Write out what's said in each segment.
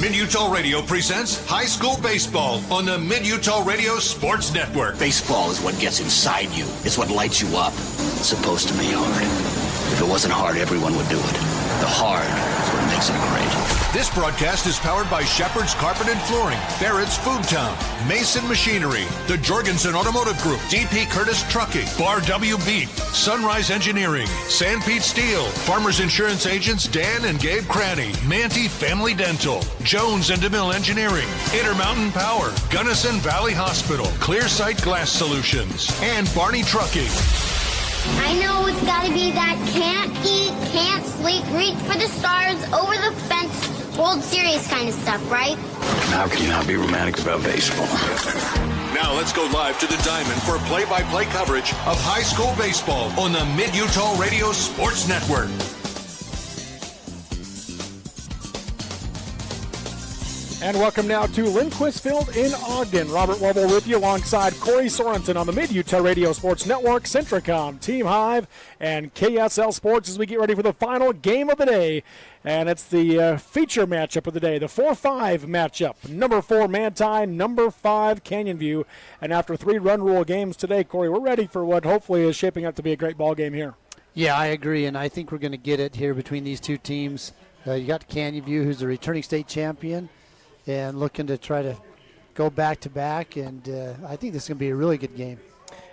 Mid-Utah Radio presents high school baseball on the Mid-Utah Radio Sports Network. Baseball is what gets inside you. It's what lights you up. It's supposed to be hard. If it wasn't hard, everyone would do it. The hard is what makes it great. This broadcast is powered by Shepherd's Carpet and Flooring, Barrett's Food Town, Mason Machinery, the Jorgensen Automotive Group, D.P. Curtis Trucking, Bar W Beef, Sunrise Engineering, Sandpete Steel, Farmers Insurance Agents Dan and Gabe Cranny, Manti Family Dental, Jones and DeMille Engineering, Intermountain Power, Gunnison Valley Hospital, Clearsight Glass Solutions, and Barney Trucking. I know it's gotta be that can't eat, can't sleep, reach for the stars, over the fence, World Series kind of stuff, right? How can you not be romantic about baseball? Now let's go live to the Diamond for play-by-play coverage of high school baseball on the Mid-Utah Radio Sports Network. And welcome now to Lindquist Field in Ogden. Robert Wobble with you alongside Corey Sorensen on the Mid-Utah Radio Sports Network, Centricom, Team Hive, and KSL Sports as we get ready for the final game of the day. And it's the feature matchup of the day, the 4-5 matchup. Number 4 Manti, number 5 Canyon View. And after 3 run rule games today, Corey, we're ready for what hopefully is shaping up to be a great ball game here. Yeah, I agree, and I think we're going to get it here between these two teams. You got Canyon View, who's the returning state champion, and looking to try to go back-to-back, and I think this is going to be a really good game.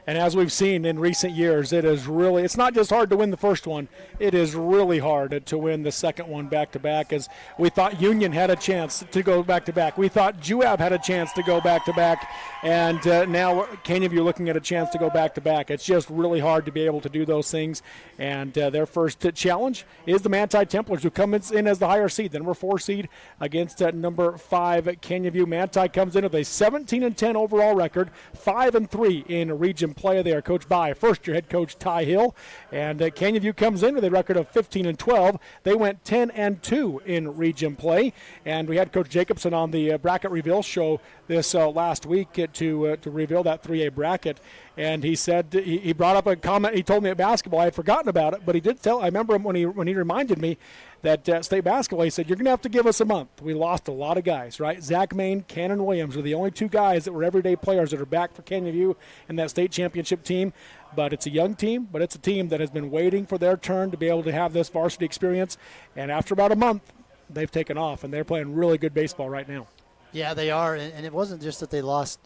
And as we've seen in recent years, it's not just hard to win the first one, it is really hard to win the second one back-to-back, as we thought Union had a chance to go back-to-back. We thought Juab had a chance to go back-to-back, and now Canyon View looking at a chance to go back-to-back. It's just really hard to be able to do those things, and their first challenge is the Manti Templars, who come in as the higher seed, the number 4 seed against number 5 Canyon View. Manti comes in with a 17-10 overall record, 5-3 in region play. They are coached by first-year head coach Ty Hill, and Canyon View comes in with a record of 15-12. They went 10-2 in region play, and we had Coach Jacobson on the bracket reveal show this last week to reveal that 3A bracket, and he said he brought up a comment he told me at basketball. I had forgotten about it, but he did tell. I remember him when he reminded me that state basketball, he said, you're going to have to give us a month. We lost a lot of guys, right? Zach Main, Cannon Williams are the only 2 guys that were everyday players that are back for Canyon View in that state championship team. But it's a young team, but it's a team that has been waiting for their turn to be able to have this varsity experience. And after about a month, they've taken off, and they're playing really good baseball right now. Yeah, they are. And it wasn't just that they lost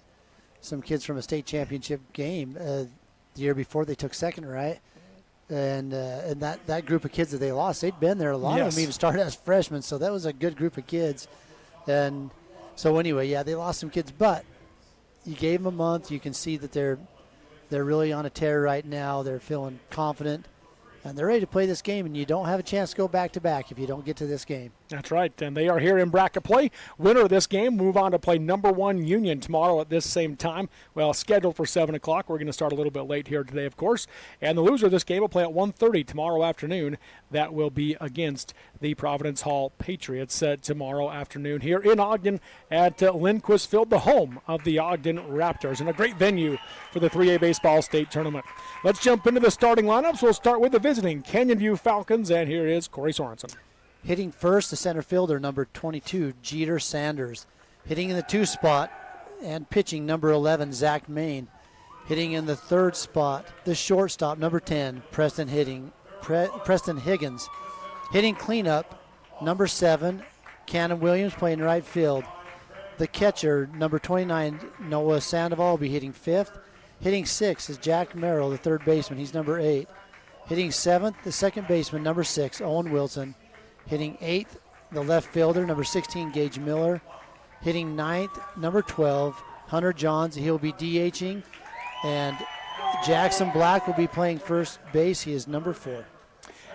some kids from a state championship game. The year before they took second, right? And that group of kids that they lost, they'd been there. A lot of them even started as freshmen, so that was a good group of kids. And so anyway, yeah, they lost some kids, but you gave them a month. You can see that they're really on a tear right now. They're feeling confident, and they're ready to play this game, and you don't have a chance to go back-to-back if you don't get to this game. That's right, and they are here in bracket play. Winner of this game move on to play number 1 Union tomorrow at this same time. Well, scheduled for 7 o'clock. We're going to start a little bit late here today, of course. And the loser of this game will play at 1:30 tomorrow afternoon. That will be against the Providence Hall Patriots tomorrow afternoon here in Ogden at Lindquist Field, the home of the Ogden Raptors, and a great venue for the 3A Baseball State Tournament. Let's jump into the starting lineups. We'll start with the visiting Canyon View Falcons, and here is Corey Sorensen. Hitting first, the center fielder, number 22, Jeter Sanders. Hitting in the 2 spot and pitching, number 11, Zach Main. Hitting in the 3rd spot, the shortstop, number 10, Preston Higgins. Hitting cleanup, number 7, Cannon Williams playing right field. The catcher, number 29, Noah Sandoval, will be hitting 5th. Hitting 6th is Jack Merrill, the 3rd baseman. He's number 8. Hitting 7th, the 2nd baseman, number 6, Owen Wilson. Hitting 8th, the left fielder, number 16, Gage Miller. Hitting 9th, number 12, Hunter Johns. He'll be DHing. And Jackson Black will be playing first base. He is number 4.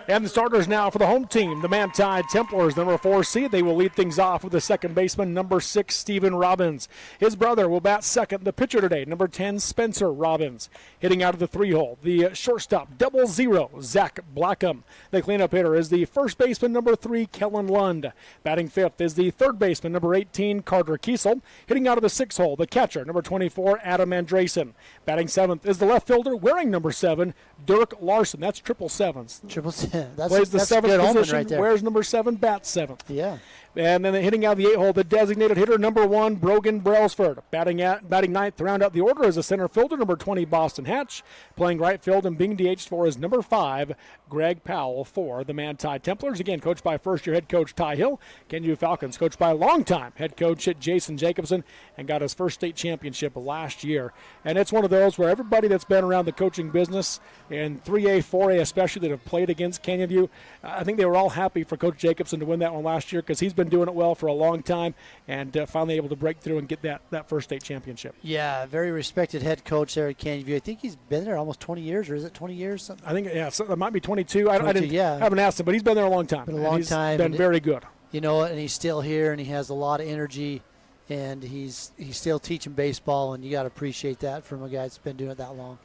And the starters now for the home team, the Manti Templars, number 4 seed. They will lead things off with the second baseman, number 6, Stephen Robbins. His brother will bat second, the pitcher today, number 10, Spencer Robbins. Hitting out of the 3-hole, the shortstop, 00, Zach Blackham. The cleanup hitter is the first baseman, number 3, Kellen Lund. Batting 5th is the third baseman, number 18, Carter Kiesel. Hitting out of the 6-hole, the catcher, number 24, Adam Andresen. Batting 7th is the left fielder, wearing number 7, Dirk Larson. That's 777s. Triple 7. Plays the 7th position, right there. wears number 7, bats 7th. Yeah. And then hitting out of the 8-hole, the designated hitter, number 1, Brogan Brailsford. Batting ninth to round out the order is a center fielder, number 20, Boston Hatch. Playing right field and being DH for is number 5, Greg Powell for the Manti Templars. Again, coached by first-year head coach Ty Hill. Kenview Falcons coached by longtime head coach Jason Jacobson, and got his first state championship last year. And it's one of those where everybody that's been around the coaching business in 3A, 4A especially, that have played against Canyon View, I think they were all happy for Coach Jacobson to win that one last year, because he's been doing it well for a long time, and finally able to break through and get that first state championship. Yeah, very respected head coach there at Canyon View. I think he's been there almost 20 years, or is it 20 years? Something? I think, yeah, so it might be 22. I haven't asked him, but he's been there a long time. He's been very good. You know, and he's still here, and he has a lot of energy, and he's still teaching baseball, and you got to appreciate that from a guy that's been doing it that long.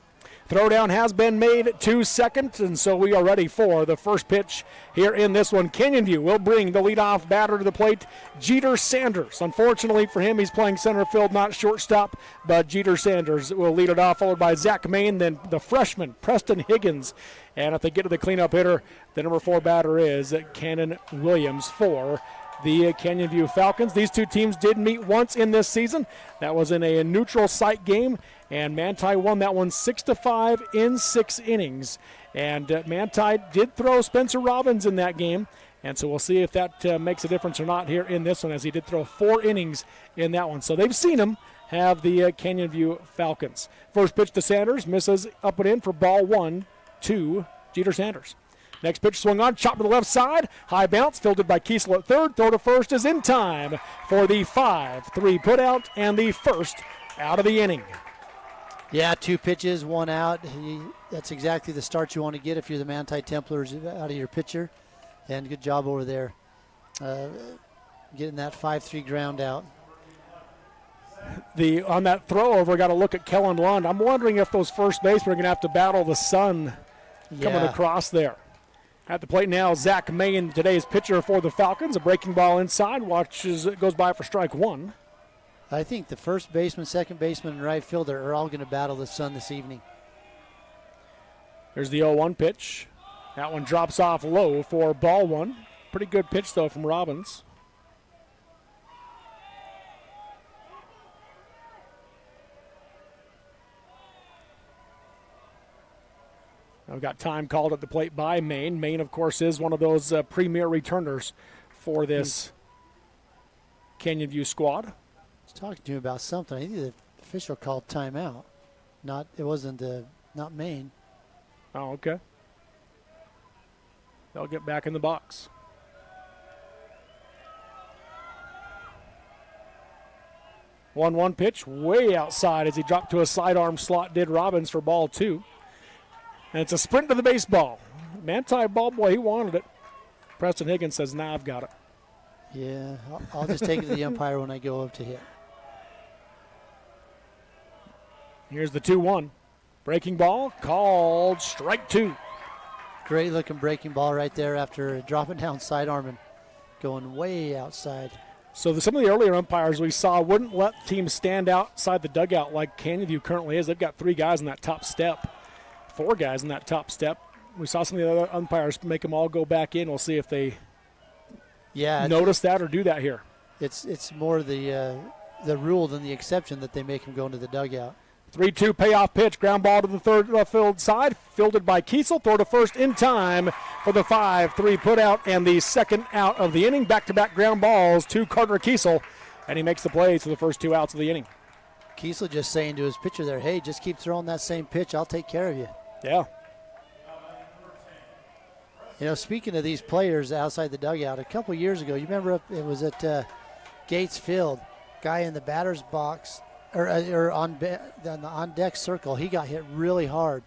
Throwdown has been made to second, and so we are ready for the first pitch here in this one. Canyon View will bring the leadoff batter to the plate, Jeter Sanders. Unfortunately for him, he's playing center field, not shortstop, but Jeter Sanders will lead it off, followed by Zach Main, then the freshman, Preston Higgins. And if they get to the cleanup hitter, the number 4 batter is Cannon Williams for the Canyon View Falcons. These two teams did meet once in this season. That was in a neutral site game, and Manti won that one 6-5 in 6 innings. And Manti did throw Spencer Robbins in that game, and so we'll see if that makes a difference or not here in this one, as he did throw 4 innings in that one. So they've seen him have the Canyon View Falcons. First pitch to Sanders, misses up and in for ball 1 to Jeter Sanders. Next pitch swung on, chop to the left side. High bounce, fielded by Kiesel at third. Throw to first is in time for the 5-3 putout and the first out of the inning. Yeah, 2 pitches, 1 out. That's exactly the start you want to get if you're the Manti Templars out of your pitcher. And good job over there getting that 5-3 ground out. On that throw over, got to look at Kellen Lund. I'm wondering if those first basemen are going to have to battle the sun coming across there. At the plate now, Zach Main, today's pitcher for the Falcons. A breaking ball inside, goes by for strike 1. I think the first baseman, second baseman, and right fielder are all going to battle the sun this evening. There's the 0-1 pitch. That one drops off low for ball 1. Pretty good pitch, though, from Robbins. We've got time called at the plate by Main. Main, of course, is one of those premier returners for this Canyon View squad. I was talking to him about something. I think the official called timeout. Not Main. Oh, okay. They'll get back in the box. One pitch way outside as he dropped to a sidearm slot, did Robbins, for ball 2. And it's a sprint to the baseball. Manti ball boy, he wanted it. Preston Higgins says, nah, I've got it. Yeah, I'll just take it to the umpire when I go up to hit. Here's the 2-1. Breaking ball, called strike 2. Great looking breaking ball right there after dropping down sidearm and going way outside. So some of the earlier umpires we saw wouldn't let teams stand outside the dugout like Canyon View currently is. They've got 3 guys in that top step. 4 guys in that top step. We saw some of the other umpires make them all go back in. We'll see if they notice that or do that here. It's more the rule than the exception that they make them go into the dugout. 3-2 payoff pitch. Ground ball to the third left field side. Fielded by Kiesel. Throw to first in time for the 5-3 putout and the second out of the inning. Back-to-back ground balls to Carter Kiesel, and he makes the plays for the first 2 outs of the inning. Kiesel just saying to his pitcher there, hey, just keep throwing that same pitch. I'll take care of you. Yeah. You know, speaking of these players outside the dugout, a couple years ago, you remember it was at Gates Field, guy in the batter's box, or on deck circle, he got hit really hard.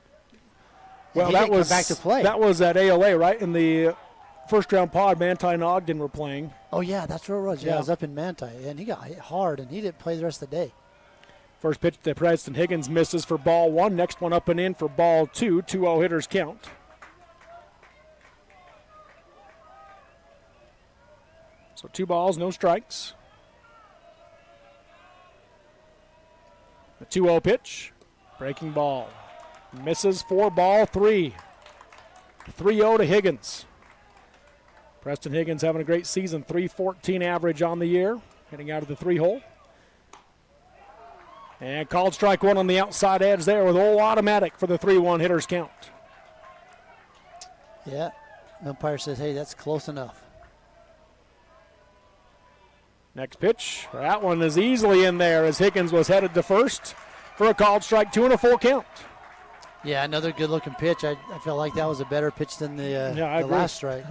Well, that was back to play. That was at ALA, right? In the first round pod, Manti and Ogden were playing. Oh, yeah, that's where it was. Yeah, it was up in Manti, and he got hit hard, and he didn't play the rest of the day. First pitch to Preston Higgins misses for ball 1. Next one up and in for ball 2. 2-0 hitters count. So 2 balls, no strikes. The 2-0 pitch. Breaking ball. Misses for ball 3. 3-0 to Higgins. Preston Higgins having a great season, .314 average on the year, hitting out of the 3-hole. And called strike one on the outside edge there with all automatic for the 3-1 hitters count. Yeah, umpire says, hey, that's close enough. Next pitch, that one is easily in there as Higgins was headed to first for a called strike, 2 and a full count. Yeah, another good-looking pitch. I felt like that was a better pitch than the last strike.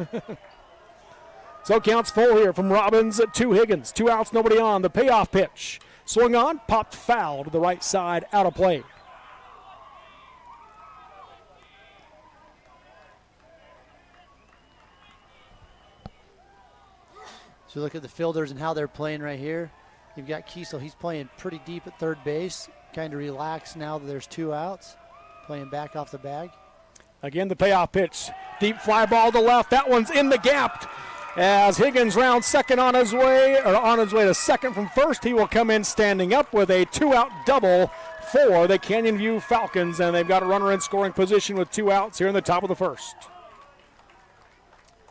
So counts full here from Robbins to Higgins. 2 outs, nobody on. The payoff pitch. Swung on, popped foul to the right side, out of play. So look at the fielders and how they're playing right here. You've got Kiesel. He's playing pretty deep at third base. Kind of relaxed now that there's 2 outs. Playing back off the bag. Again, the payoff pitch. Deep fly ball to left. That one's in the gap. As Higgins rounds second on his way to second from first, he will come in standing up with a 2-out double for the Canyon View Falcons, and they've got a runner in scoring position with 2 outs here in the top of the first.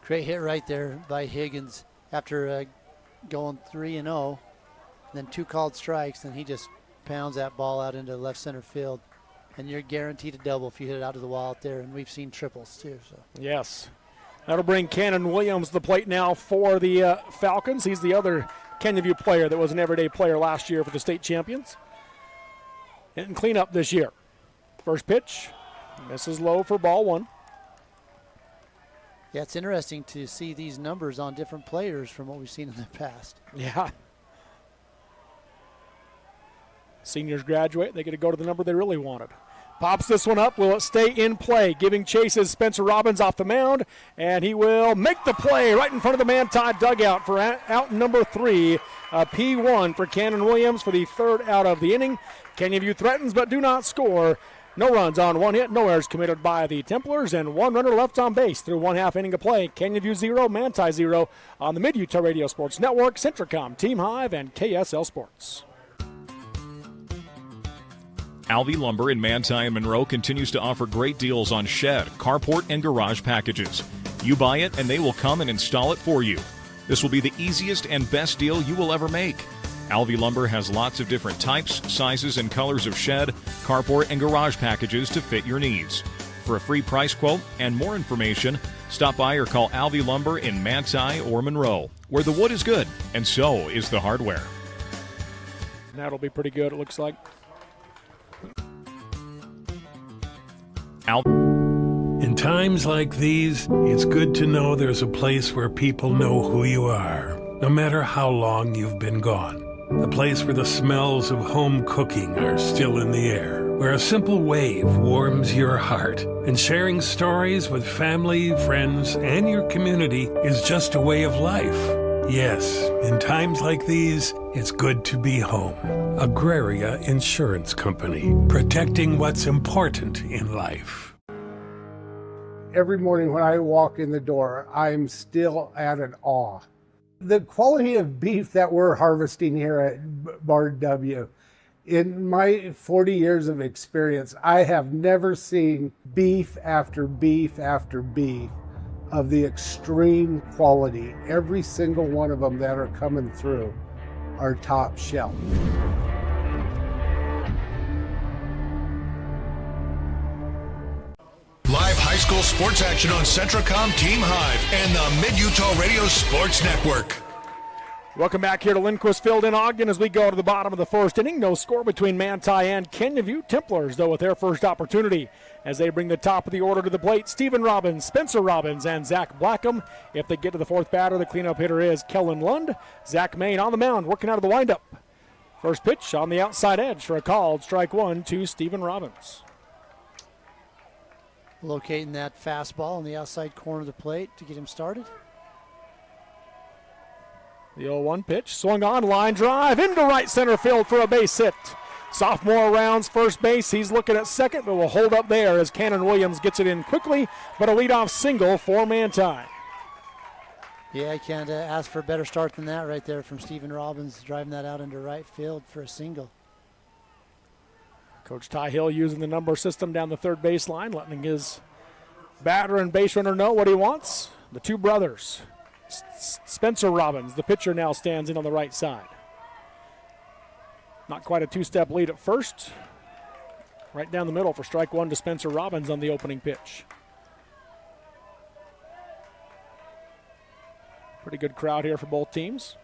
Great hit right there by Higgins after going 3-0, then 2 called strikes, and he just pounds that ball out into left center field, and you're guaranteed a double if you hit it out to the wall out there, and we've seen triples too. So yes. That'll bring Cannon Williams to the plate now for the Falcons. He's the other Canyon View player that was an everyday player last year for the state champions. Hitting cleanup this year. First pitch, misses low for ball 1. Yeah, it's interesting to see these numbers on different players from what we've seen in the past. Yeah. Seniors graduate, they get to go to the number they really wanted. Pops this one up. Will it stay in play? Giving chases Spencer Robbins off the mound, and he will make the play right in front of the Manti dugout for out number 3. P1 for Cannon Williams for the 3rd out of the inning. Canyon View threatens but do not score. No runs on 1 hit, no errors committed by the Templars, and 1 runner left on base through 1/2 inning of play. Canyon View 0, Manti 0 on the Mid-Utah Radio Sports Network, Centricom, Team Hive, and KSL Sports. Alvey Lumber in Manti and Monroe continues to offer great deals on shed, carport, and garage packages. You buy it and they will come and install it for you. This will be the easiest and best deal you will ever make. Alvey Lumber has lots of different types, sizes, and colors of shed, carport, and garage packages to fit your needs. For a free price quote and more information, stop by or call Alvey Lumber in Manti or Monroe, where the wood is good and so is the hardware. That'll be pretty good, it looks like. In times like these, it's good to know there's a place where people know who you are, no matter how long you've been gone. A place where the smells of home cooking are still in the air, where a simple wave warms your heart, and sharing stories with family, friends, and your community is just a way of life. Yes, in times like these, it's good to be home. Agraria Insurance Company, protecting what's important in life. Every morning when I walk in the door, I'm still at an awe. The quality of beef that we're harvesting here at Bar W, in my 40 years of experience, I have never seen beef after beef after beef of the extreme quality. Every single one of them that are coming through are top shelf. Live high school sports action on Centricom, Team Hive, and the Mid-Utah Radio Sports Network. Welcome back here to Lindquist Field in Ogden as we go to the bottom of the first inning. No score between Manti and Canyon View. Templars, though, with their first opportunity as they bring the top of the order to the plate. Stephen Robbins, Spencer Robbins, and Zach Blackham. If they get to the 4th batter, the cleanup hitter is Kellen Lund. Zach Main on the mound, working out of the windup. First pitch on the outside edge for a called strike 1 to Stephen Robbins. Locating that fastball on the outside corner of the plate to get him started. The 0-1 pitch, swung on, line drive into right center field for a base hit. Sophomore rounds first base. He's looking at second, but will hold up there as Cannon Williams gets it in quickly, but a leadoff single for Manti. Yeah, I can't ask for a better start than that right there from Stephen Robbins, driving that out into right field for a single. Coach Ty Hill using the number system down the third baseline, letting his batter and base runner know what he wants. The two brothers, Spencer Robbins, the pitcher, now stands in on the right side. Not quite a two-step lead at first. Right down the middle for strike one to Spencer Robbins on the opening pitch. Pretty good crowd here for both teams.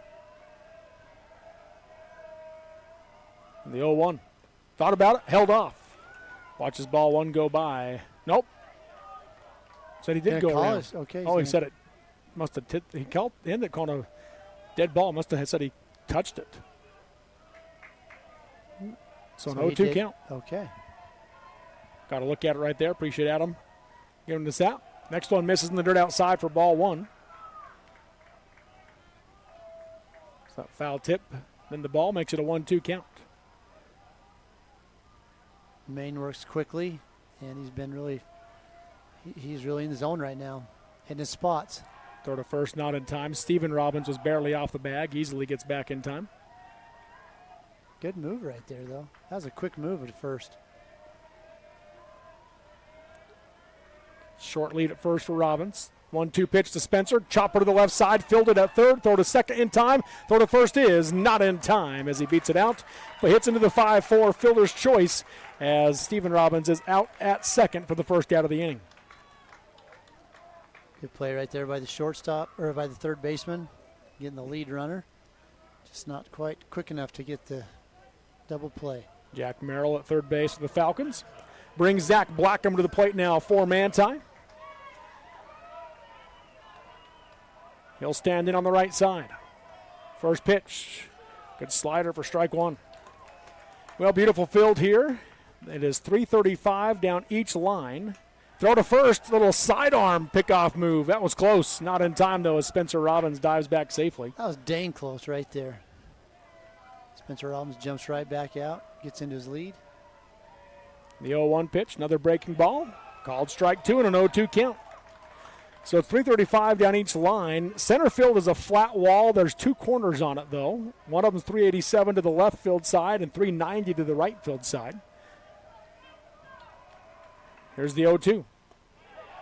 And the 0-1. Thought about it, held off. Watches ball one go by. Nope. Said he did go around. Okay. Oh, he said it must have he called in that called a dead ball. Must have said he touched it. So an 0-2 count. Okay. Got to look at it right there. Appreciate Adam giving this out. Next one misses in the dirt outside for ball one. So foul tip. Then the ball makes it a 1-2 count. Maine works quickly, and he's really in the zone right now, hitting his spots. Throw to first, not in time. Steven Robbins was barely off the bag. Easily gets back in time. Good move right there, though. That was a quick move at first. Short lead at first for Robbins. 1-2 pitch to Spencer. Chopper to the left side. Fielded at third. Throw to second in time. Throw to first is not in time as he beats it out. But hits into the 5-4 fielder's choice as Steven Robbins is out at second for the first out of the inning. Good play right there by the shortstop, or by the third baseman, getting the lead runner. Just not quite quick enough to get the double play. Jack Merrill at third base for the Falcons. Brings Zach Blackham to the plate now for Manti. He'll stand in on the right side. First pitch. Good slider for strike one. Well, beautiful field here. It is 335 down each line. Throw to first, little sidearm pickoff move. That was close. Not in time, though, as Spencer Robbins dives back safely. That was dang close right there. Spencer Robbins jumps right back out, gets into his lead. The 0-1 pitch, another breaking ball. Called strike two and an 0-2 count. So it's 335 down each line. Center field is a flat wall. There's two corners on it, though. One of them's 387 to the left field side and 390 to the right field side. Here's the 0-2.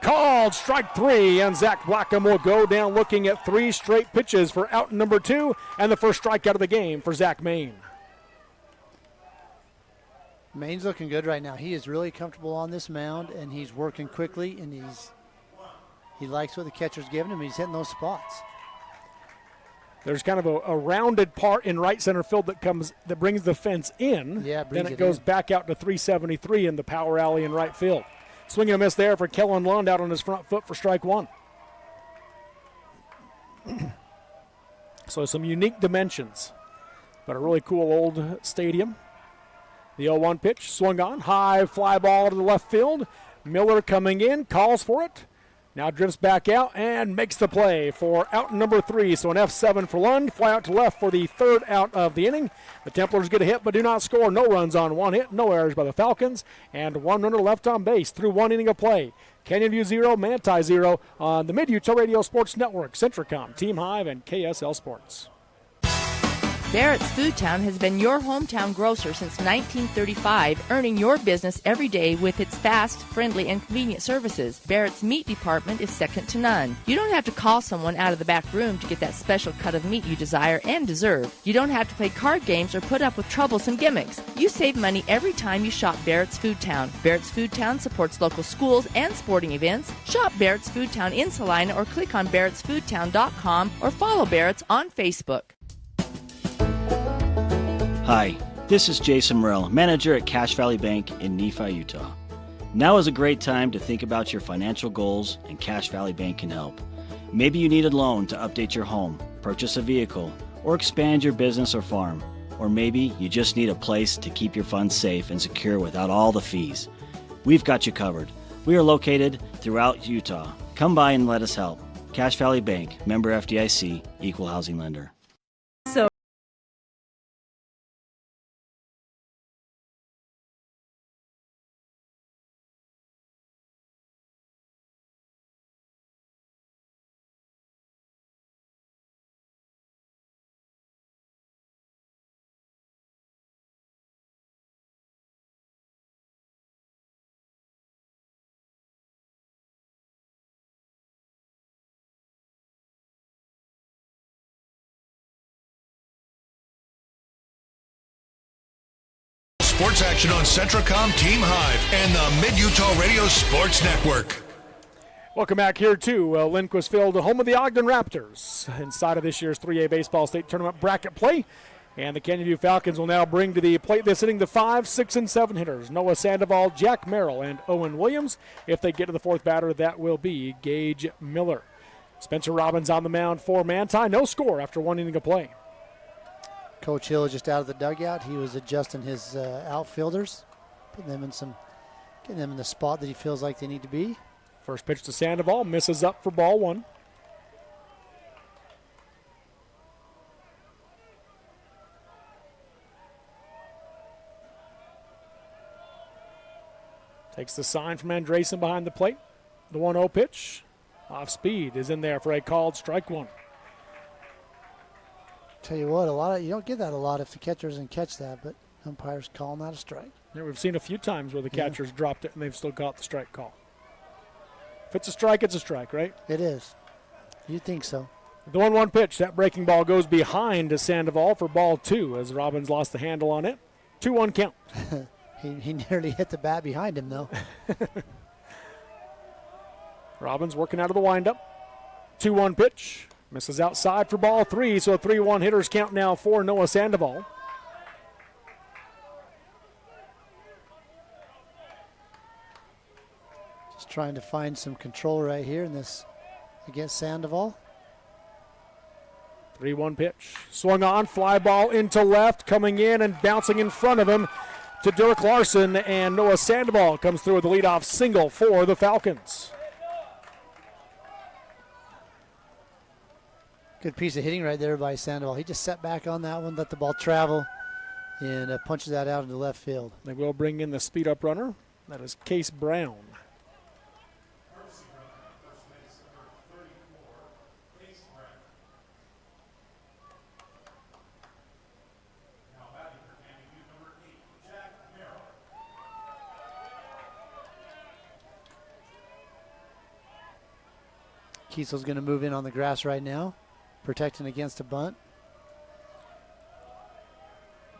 Called strike three, and Zach Blackham will go down looking at three straight pitches for out number two, and the first strikeout of the game for Zach Maine. Maine's looking good right now. He is really comfortable on this mound, and he's working quickly, and he likes what the catcher's giving him. He's hitting those spots. There's kind of a rounded part in right center field that brings the fence in. Yeah, then it goes back out to 373 in the power alley in right field. Swing and a miss there for Kellen Lund out on his front foot for strike one. So some unique dimensions, but a really cool old stadium. The 0-1 pitch, swung on, high fly ball to the left field. Miller coming in, calls for it. Now drifts back out and makes the play for out number three. So an F7 for Lund, fly out to left for the third out of the inning. The Templars get a hit but do not score. No runs on one hit, no errors by the Falcons, and one runner left on base through one inning of play. Canyon View 0, Manti 0 on the Mid-Utah Radio Sports Network, Centricom, Team Hive, and KSL Sports. Barrett's Food Town has been your hometown grocer since 1935, earning your business every day with its fast, friendly, and convenient services. Barrett's meat department is second to none. You don't have to call someone out of the back room to get that special cut of meat you desire and deserve. You don't have to play card games or put up with troublesome gimmicks. You save money every time you shop Barrett's Food Town. Barrett's Food Town supports local schools and sporting events. Shop Barrett's Food Town in Salina or click on barrettsfoodtown.com or follow Barrett's on Facebook. Hi, this is Jason Morrell, manager at Cache Valley Bank in Nephi, Utah. Now is a great time to think about your financial goals, and Cache Valley Bank can help. Maybe you need a loan to update your home, purchase a vehicle, or expand your business or farm. Or maybe you just need a place to keep your funds safe and secure without all the fees. We've got you covered. We are located throughout Utah. Come by and let us help. Cache Valley Bank, member FDIC, equal housing lender. sports action on Centracom, Team Hive, and the Mid-Utah Radio Sports Network. Welcome back here to Lindquist Field, home of the Ogden Raptors, inside of this year's 3A Baseball State Tournament bracket play. And the Canyon View Falcons will now bring to the plate this inning the 5, 6, and 7 hitters, Noah Sandoval, Jack Merrill, and Owen Williams. If they get to the fourth batter, that will be Gage Miller. Spencer Robbins on the mound for Manti. No score after 1 inning of play. Coach Hill is just out of the dugout. He was adjusting his outfielders, putting them in getting them in the spot that he feels like they need to be. First pitch to Sandoval, misses up for ball 1. Takes the sign from Andresen behind the plate. The 1-0 pitch. Off speed is in there for a called strike 1. Tell you what, you don't get that a lot if the catcher doesn't catch that, but umpires calling that a strike. Yeah, we've seen a few times where the catcher's dropped it and they've still got the strike call. If it's a strike, it's a strike, right? It is. You'd think so. The 1-1 pitch, that breaking ball goes behind to Sandoval for ball 2 as Robbins lost the handle on it. 2-1 count. He nearly hit the bat behind him, though. Robbins working out of the windup. 2-1 pitch. Misses outside for ball 3, so a 3-1 hitters count now for Noah Sandoval. Just trying to find some control right here in this against Sandoval. 3-1 pitch. Swung on, fly ball into left, coming in and bouncing in front of him to Dirk Larson, and Noah Sandoval comes through with the leadoff single for the Falcons. Good piece of hitting right there by Sandoval. He just sat back on that one, let the ball travel, and punches that out into left field. They will bring in the speed-up runner. That is Case Brown. Kiesel's going to move in on the grass right now, protecting against a bunt.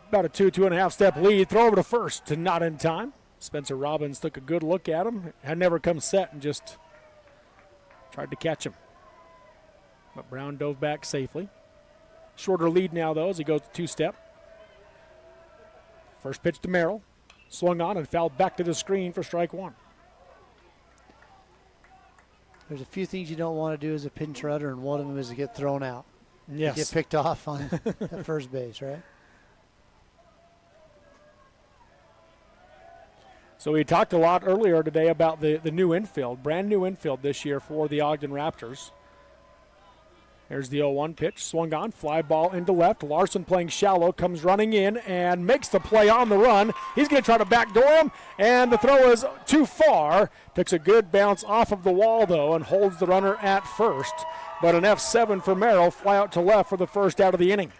About a 2.5 step lead. Throw over to first to not in time. Spencer Robbins took a good look at him. Had never come set and just tried to catch him. But Brown dove back safely. Shorter lead now, though, as he goes to 2-step. First pitch to Merrill. Swung on and fouled back to the screen for strike 1. There's a few things you don't want to do as a pinch runner, and one of them is to get thrown out. Yes. Get picked off on at first base, right? So we talked a lot earlier today about the new infield, brand new infield this year for the Ogden Raptors. There's the 0-1 pitch, swung on, fly ball into left. Larson playing shallow, comes running in and makes the play on the run. He's going to try to backdoor him, and the throw is too far. Takes a good bounce off of the wall, though, and holds the runner at first. But an F7 for Merrill, fly out to left for the first out of the inning.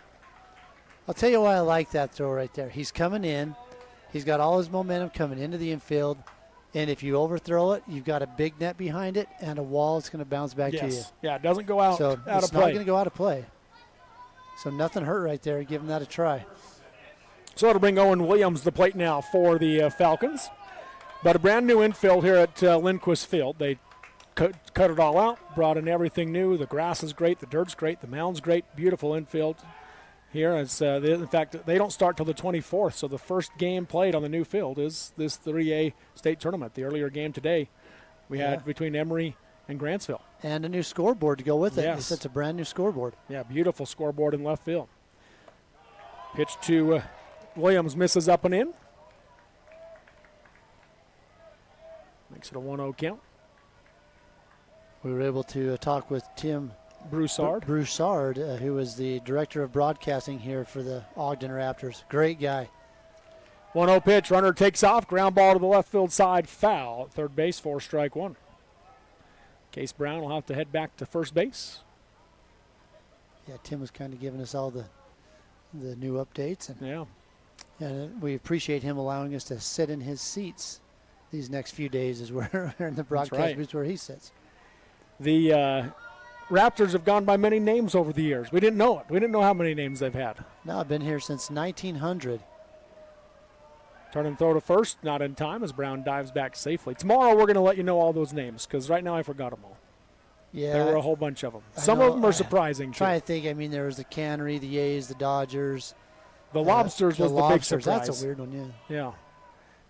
I'll tell you why I like that throw right there. He's coming in. He's got all his momentum coming into the infield. And if you overthrow it, you've got a big net behind it and a wall that's going to bounce back to you. Yeah, it doesn't go out of play. It's not going to go out of play. So nothing hurt right there. Give him that a try. So it'll bring Owen Williams to the plate now for the Falcons. But a brand new infield here at Lindquist Field. They cut it all out, brought in everything new. The grass is great. The dirt's great. The mound's great. Beautiful infield here. In fact, they don't start till the 24th, so the first game played on the new field is this 3A state tournament. The earlier game today we had between Emory and Grantsville. And a new scoreboard to go with it. Yes. It's a brand new scoreboard. Yeah, beautiful scoreboard in left field. Pitch to Williams, misses up and in. Makes it a 1-0 count. We were able to talk with Tim Broussard, who was the director of broadcasting here for the Ogden Raptors. Great guy. 1-0 pitch, runner takes off, ground ball to the left field side, foul at third base for strike 1. Case Brown will have to head back to first base. Yeah, Tim was kind of giving us all the new updates. And we appreciate him allowing us to sit in his seats these next few days as we're in the broadcast booth where he sits. The Raptors have gone by many names over the years. We didn't know it. We didn't know how many names they've had. No, I've been here since 1900. Turn and throw to first, not in time as Brown dives back safely. Tomorrow we're going to let you know all those names because right now I forgot them all. Yeah. There were a whole bunch of them. Some of them are surprising, too. Trying to think. I mean, there was the Cannery, the A's, the Dodgers. The Lobsters was the big surprise. That's a weird one, yeah. Yeah.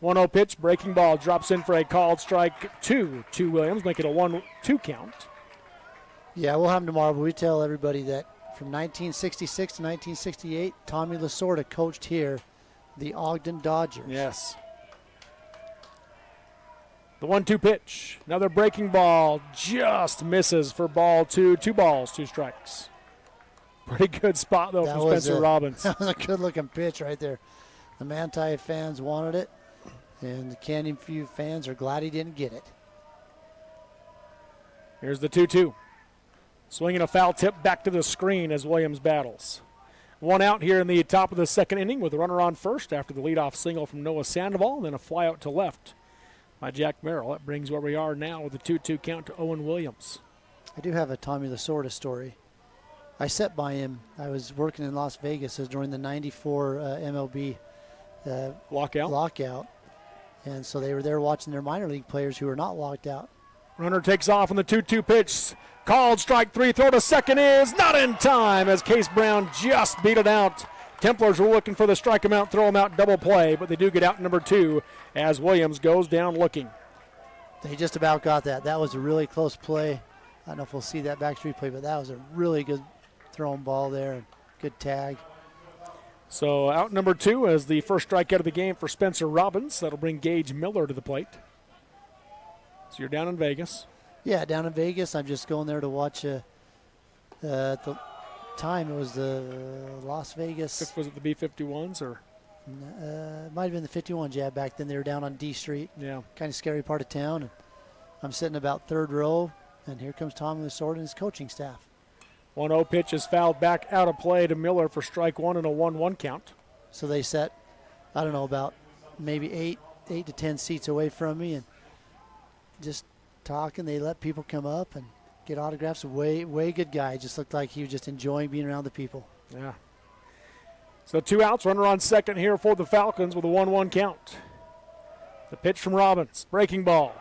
1-0 pitch, breaking ball, drops in for a called strike 2 to Williams, make it a 1-2 count. Yeah, we'll have him tomorrow, but we tell everybody that from 1966 to 1968, Tommy Lasorda coached here, the Ogden Dodgers. Yes. The 1-2 pitch, another breaking ball, just misses for ball 2. 2 balls, 2 strikes. Pretty good spot, though, from Spencer Robbins. That was a good-looking pitch right there. The Manti fans wanted it, and the Canyon View fans are glad he didn't get it. Here's the 2-2. Swinging a foul tip back to the screen as Williams battles. 1 out here in the top of the second inning with a runner on first after the leadoff single from Noah Sandoval, and then a fly out to left by Jack Merrill. That brings where we are now with a 2-2 count to Owen Williams. I do have a Tommy Lasorda story. I sat by him. I was working in Las Vegas during the 94 MLB lockout. And so they were there watching their minor league players who were not locked out. Runner takes off on the 2-2 pitch. Called strike 3. Throw to second is not in time as Case Brown just beat it out. Templars were looking for the strike him out, throw him out, double play, but they do get out number 2 as Williams goes down looking. They just about got that. That was a really close play. I don't know if we'll see that back street play, but that was a really good thrown ball there and good tag. So out number 2 as the first strikeout of the game for Spencer Robbins. That'll bring Gage Miller to the plate. So you're down in Vegas. Yeah, down in Vegas. I'm just going there to watch. At the time, it was the Las Vegas. Was it the B-51s or? It might have been the 51 jab back then. They were down on D Street. Yeah. Kind of scary part of town. And I'm sitting about third row, and here comes Tommy Lasorda and his coaching staff. 1-0 pitch is fouled back out of play to Miller for strike 1 and a 1-1 count. So they sat, I don't know, about maybe 8 to 10 seats away from me and just talking. They let people come up and get autographs. Way good guy. Just looked like he was just enjoying being around the people. Yeah. So 2 outs, runner on second here for the Falcons with a 1-1 count. The pitch from Robbins, breaking ball.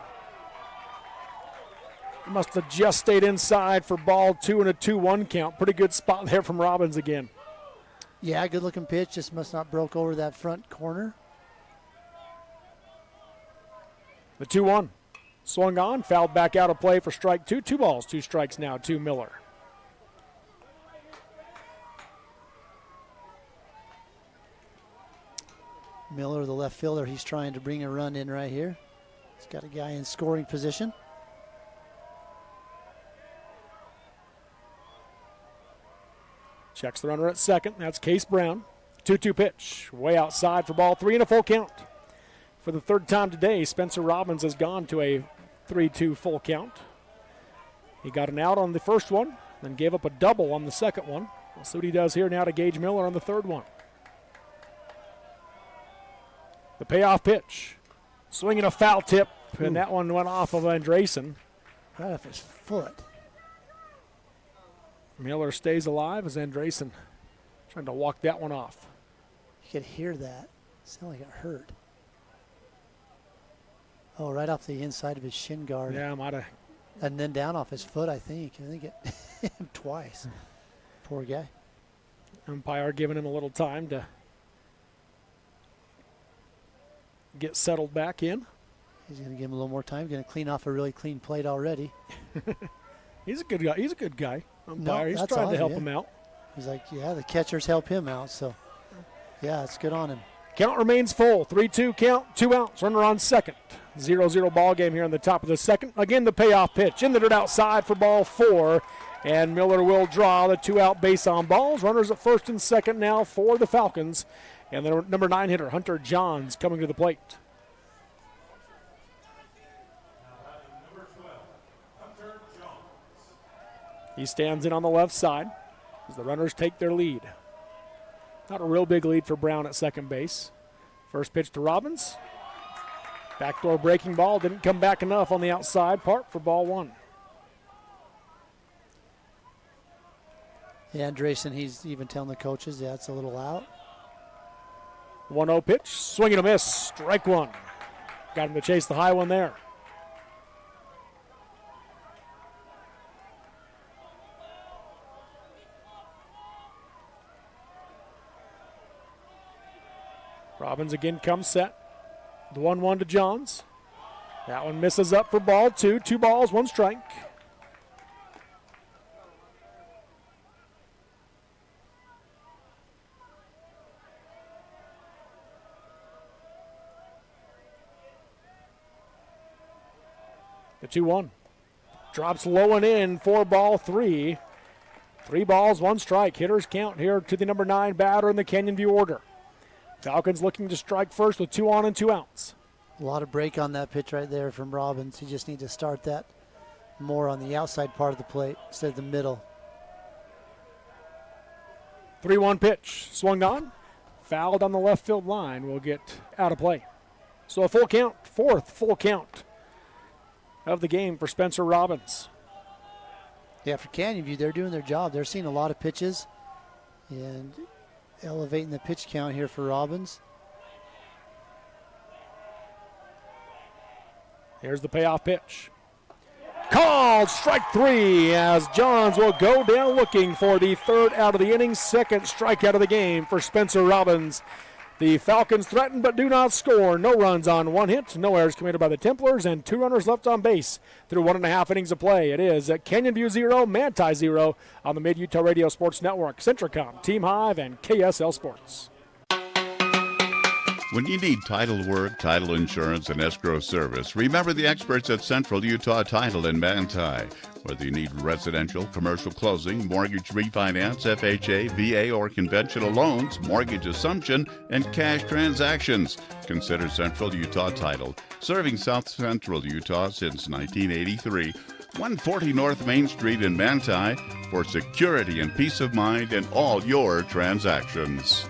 Must have just stayed inside for ball 2 and a 2-1 count. Pretty good spot there from Robbins again. Yeah, good looking pitch. Just must not broke over that front corner. The 2-1. Swung on, fouled back out of play for strike 2. 2 balls, 2 strikes now to Miller. Miller, the left fielder, he's trying to bring a run in right here. He's got a guy in scoring position. Checks the runner at second. That's Case Brown. 2-2 pitch. Way outside for ball 3 and a full count. For the third time today, Spencer Robbins has gone to a 3-2 full count. He got an out on the first one, then gave up a double on the second one. We'll see what he does here now to Gage Miller on the third one. The payoff pitch. Swinging a foul tip, and that one went off of Andresen. Right off his foot. Miller stays alive as Andresen trying to walk that one off. You could hear that. It sounded like it hurt. Oh, right off the inside of his shin guard. Yeah, might have. And then down off his foot, I think. I think it hit him twice. Poor guy. Umpire giving him a little time to get settled back in. He's going to give him a little more time. Going to clean off a really clean plate already. He's a good guy. He's a good guy. Umpire. No, he's trying to help him out. He's like, yeah, the catchers help him out. So, yeah, it's good on him. Count remains full. 3-2 count, 2 outs. Runner on second. 0-0 ball game here in the top of the second. Again, the payoff pitch. In the dirt outside for ball 4. And Miller will draw the 2-out base on balls. Runners at first and second now for the Falcons. And the number 9 hitter, Hunter Johns, coming to the plate. He stands in on the left side as the runners take their lead. Not a real big lead for Brown at second base. First pitch to Robbins. Backdoor breaking ball. Didn't come back enough on the outside part for ball 1. Yeah, Andresen, he's even telling the coaches, yeah, it's a little out. 1-0 pitch, swing and a miss, strike one. Got him to chase the high one there. Robbins again comes set. The 1-1 to Johns. That one misses up for ball two. 2 balls, 1 strike. The 2-1. Drops low and in, 4-3. 3 balls, 1 strike. Hitters count here to the number 9 batter in the Canyon View order. Falcons looking to strike first with 2 on and 2 outs. A lot of break on that pitch right there from Robbins. You just need to start that more on the outside part of the plate instead of the middle. 3-1 pitch, swung on, fouled on the left field line, will get out of play. So a full count, 4th full count of the game for Spencer Robbins. Yeah, for Canyon View, they're doing their job. They're seeing a lot of pitches and elevating the pitch count here for Robbins. Here's the payoff pitch. Called strike 3 as Johns will go down looking for the 3rd out of the inning, 2nd strikeout of the game for Spencer Robbins. The Falcons threaten but do not score. No runs on 1 hit, no errors committed by the Templars, and 2 runners left on base through 1.5 innings of play. It is Canyon View 0, Manti 0 on the Mid-Utah Radio Sports Network, Centricom, Team Hive, and KSL Sports. When you need title work, title insurance, and escrow service, remember the experts at Central Utah Title in Manti. Whether you need residential, commercial closing, mortgage refinance, FHA, VA, or conventional loans, mortgage assumption, and cash transactions, consider Central Utah Title. Serving South Central Utah since 1983. 140 North Main Street in Manti for security and peace of mind in all your transactions.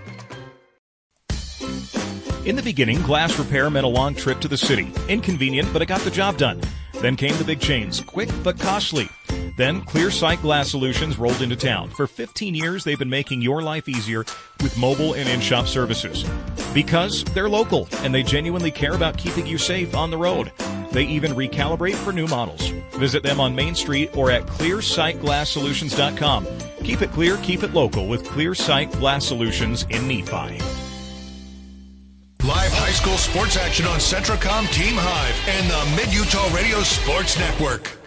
In the beginning, glass repair meant a long trip to the city. Inconvenient, but it got the job done. Then came the big chains, quick but costly. Then Clear Sight Glass Solutions rolled into town. For 15 years, they've been making your life easier with mobile and in-shop services. Because they're local, and they genuinely care about keeping you safe on the road. They even recalibrate for new models. Visit them on Main Street or at clearsightglasssolutions.com. Keep it clear, keep it local with Clear Sight Glass Solutions in Nephi. Live high school sports action on Centricom, Team Hive, and the Mid-Utah Radio Sports Network.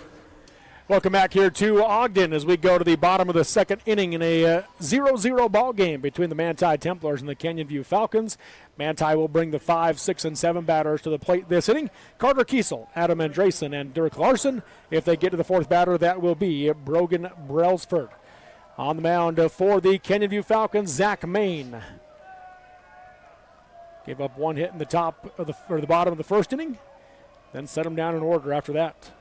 Welcome back here to Ogden as we go to the bottom of the 2nd inning in a 0-0 ball game between the Manti Templars and the Canyon View Falcons. Manti will bring the 5, 6, and 7 batters to the plate this inning. Carter Kiesel, Adam Andresen, and Dirk Larson. If they get to the 4th batter, that will be Brogan Brailsford. On the mound for the Canyon View Falcons, Zach Main. Gave up 1 hit in the the bottom of the 1st inning, then set him down in order after that.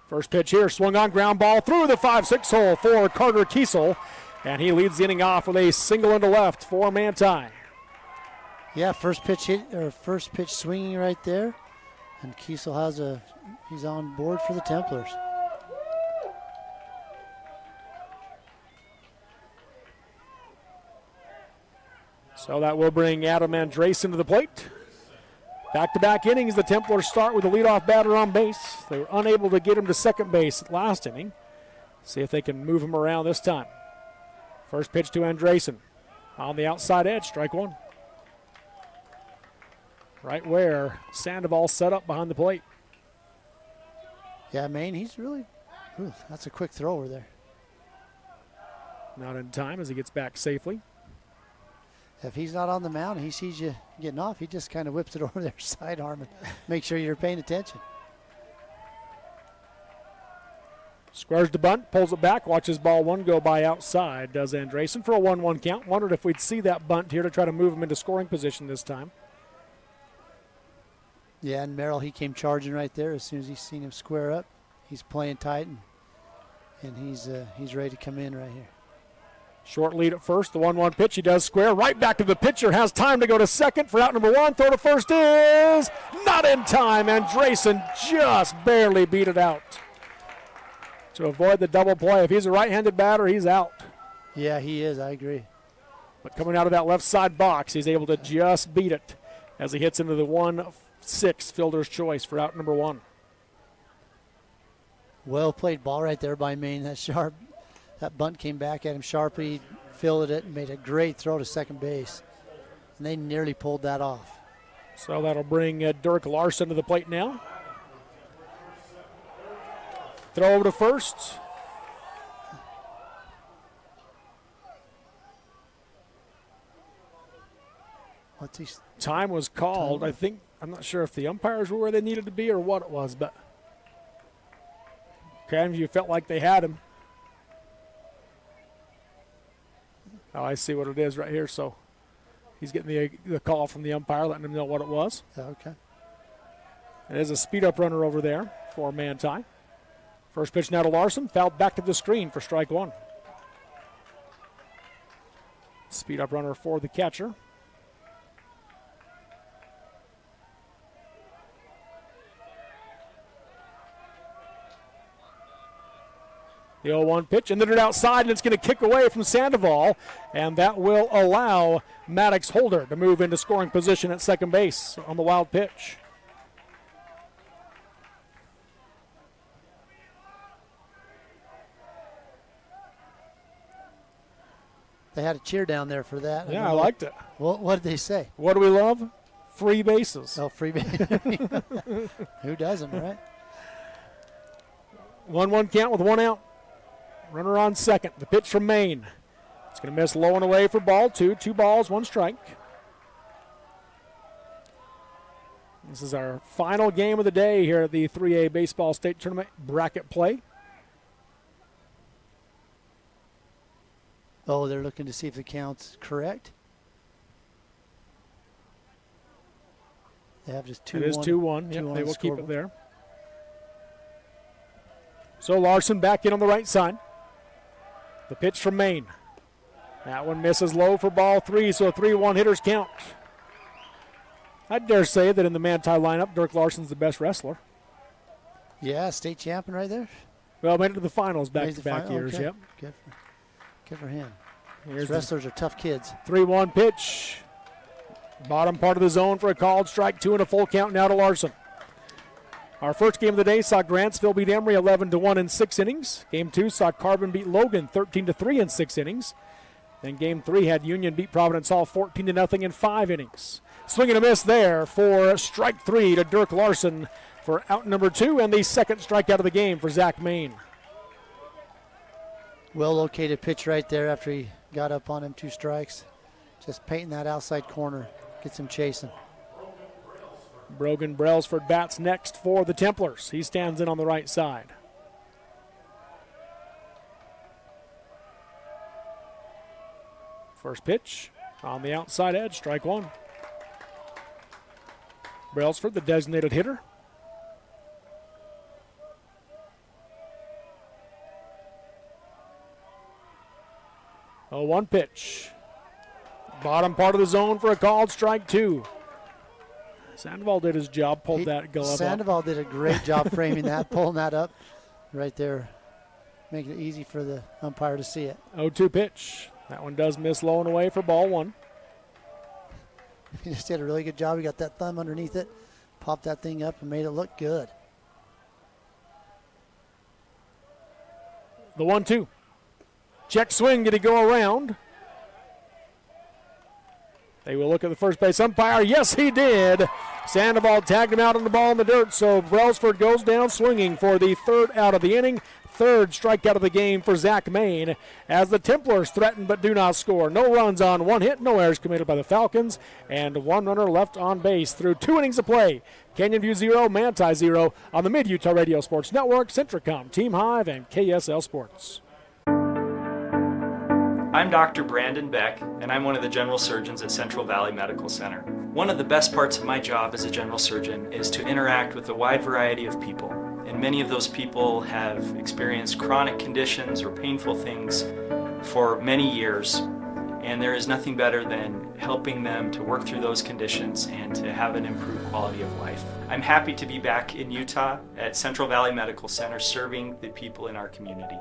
First pitch here, swung on, ground ball through the 5-6 hole for Carter Kiesel, and he leads the inning off with a single into left for Manti. Yeah, first pitch swinging right there, and Kiesel he's on board for the Templars. So that will bring Adam Andresen to the plate. Back-to-back innings, the Templars start with the leadoff batter on base. They were unable to get him to second base last inning. See if they can move him around this time. First pitch to Andresen. On the outside edge, strike 1. Right where Sandoval set up behind the plate. Yeah, Maine, he's really, that's a quick throw over there. Not in time as he gets back safely. If he's not on the mound and he sees you getting off, he just kind of whips it over their sidearm and make sure you're paying attention. Squares the bunt, pulls it back, watches ball 1 go by outside, does Andresen for a 1-1 count. Wondered if we'd see that bunt here to try to move him into scoring position this time. Yeah, and Merrill, he came charging right there as soon as he's seen him square up. He's playing tight, and he's ready to come in right here. Short lead at first, the 1-1 pitch, he does square, right back to the pitcher, has time to go to second for out number 1, throw to first is not in time, and Andresen just barely beat it out to avoid the double play. If he's a right-handed batter, he's out. Yeah, he is, I agree. But coming out of that left side box, he's able to just beat it as he hits into the 1-6 fielder's choice for out number 1. Well played ball right there by Maine. That bunt came back at him sharply, fielded it, and made a great throw to second base. And they nearly pulled that off. So that'll bring Dirk Larson to the plate now. Throw over to first. Time was called. I think, I'm not sure if the umpires were where they needed to be or what it was, but you felt like they had him. Oh, I see what it is right here. So he's getting the call from the umpire, letting him know what it was. Okay. There's a speed-up runner over there for Manti. First pitch now to Larson, fouled back to the screen for strike 1. Speed-up runner for the catcher. The 0-1 pitch, and then it outside, and it's going to kick away from Sandoval, and that will allow Maddox Holder to move into scoring position at second base on the wild pitch. They had a cheer down there for that. Yeah, I liked it. What did they say? What do we love? Free bases. Oh, free bases. Who doesn't, right? 1-1 count with 1 out. Runner on second. The pitch from Maine. It's going to miss low and away for ball 2. 2 balls, 1 strike. This is our final game of the day here at the 3A Baseball State Tournament bracket play. Oh, they're looking to see if the count's correct. They have just 2-1. It is 2-1. Yep, they will keep scoreboard. it there. So Larson back in on the right side. The pitch from Maine. That one misses low for ball 3, so a 3-1 hitter's count. I dare say that in the Manti lineup, Dirk Larson's the best wrestler. Yeah, state champion right there. Well, made it to the finals back-to-back years, okay. Yep. Good for him. These wrestlers are tough kids. 3-1 pitch. Bottom part of the zone for a called strike 2 and a full count now to Larson. Our first game of the day saw Grantsville beat Emory 11-1 in 6 innings. Game 2 saw Carbon beat Logan 13-3 in 6 innings. Then Game 3 had Union beat Providence Hall 14-0 in 5 innings. Swing and a miss there for strike 3 to Dirk Larson for out number 2 and the second strikeout of the game for Zach Main. Well located pitch right there after he got up on him 2 strikes. Just painting that outside corner. Gets him chasing. Brogan Brailsford bats next for the Templars. He stands in on the right side. First pitch on the outside edge, strike 1. Brailsford, the designated hitter. Oh, 1 pitch. Bottom part of the zone for a called strike 2. Sandoval did his job, pulled that glove up. Sandoval did a great job framing that, pulling that up right there, making it easy for the umpire to see it. 0-2 pitch. That one does miss low and away for ball 1. He just did a really good job. He got that thumb underneath it, popped that thing up, and made it look good. The 1-2. Check swing. Did he go around? They will look at the first base umpire. Yes, he did. Sandoval tagged him out on the ball in the dirt, so Brailsford goes down swinging for the 3rd out of the inning. 3rd strikeout of the game for Zach Main as the Templars threaten but do not score. No runs on 1 hit, no errors committed by the Falcons, and 1 runner left on base through 2 innings of play. Canyon View 0, Manti 0 on the Mid-Utah Radio Sports Network, Centricom, Team Hive, and KSL Sports. I'm Dr. Brandon Beck, and I'm one of the general surgeons at Central Valley Medical Center. One of the best parts of my job as a general surgeon is to interact with a wide variety of people. And many of those people have experienced chronic conditions or painful things for many years. And there is nothing better than helping them to work through those conditions and to have an improved quality of life. I'm happy to be back in Utah at Central Valley Medical Center serving the people in our community.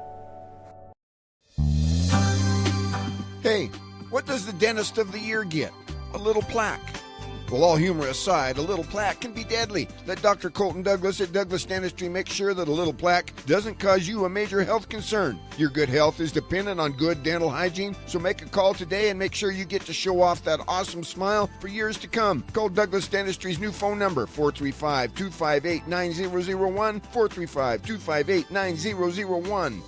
Hey, What does the dentist of the year get? A little plaque. Well, all humor aside, a little plaque can be deadly. Let Dr. Colton Douglas at Douglas Dentistry make sure that a little plaque doesn't cause you a major health concern. Your good health is dependent on good dental hygiene, so make a call today and make sure you get to show off that awesome smile for years to come. Call Douglas Dentistry's new phone number, 435-258-9001, 435-258-9001.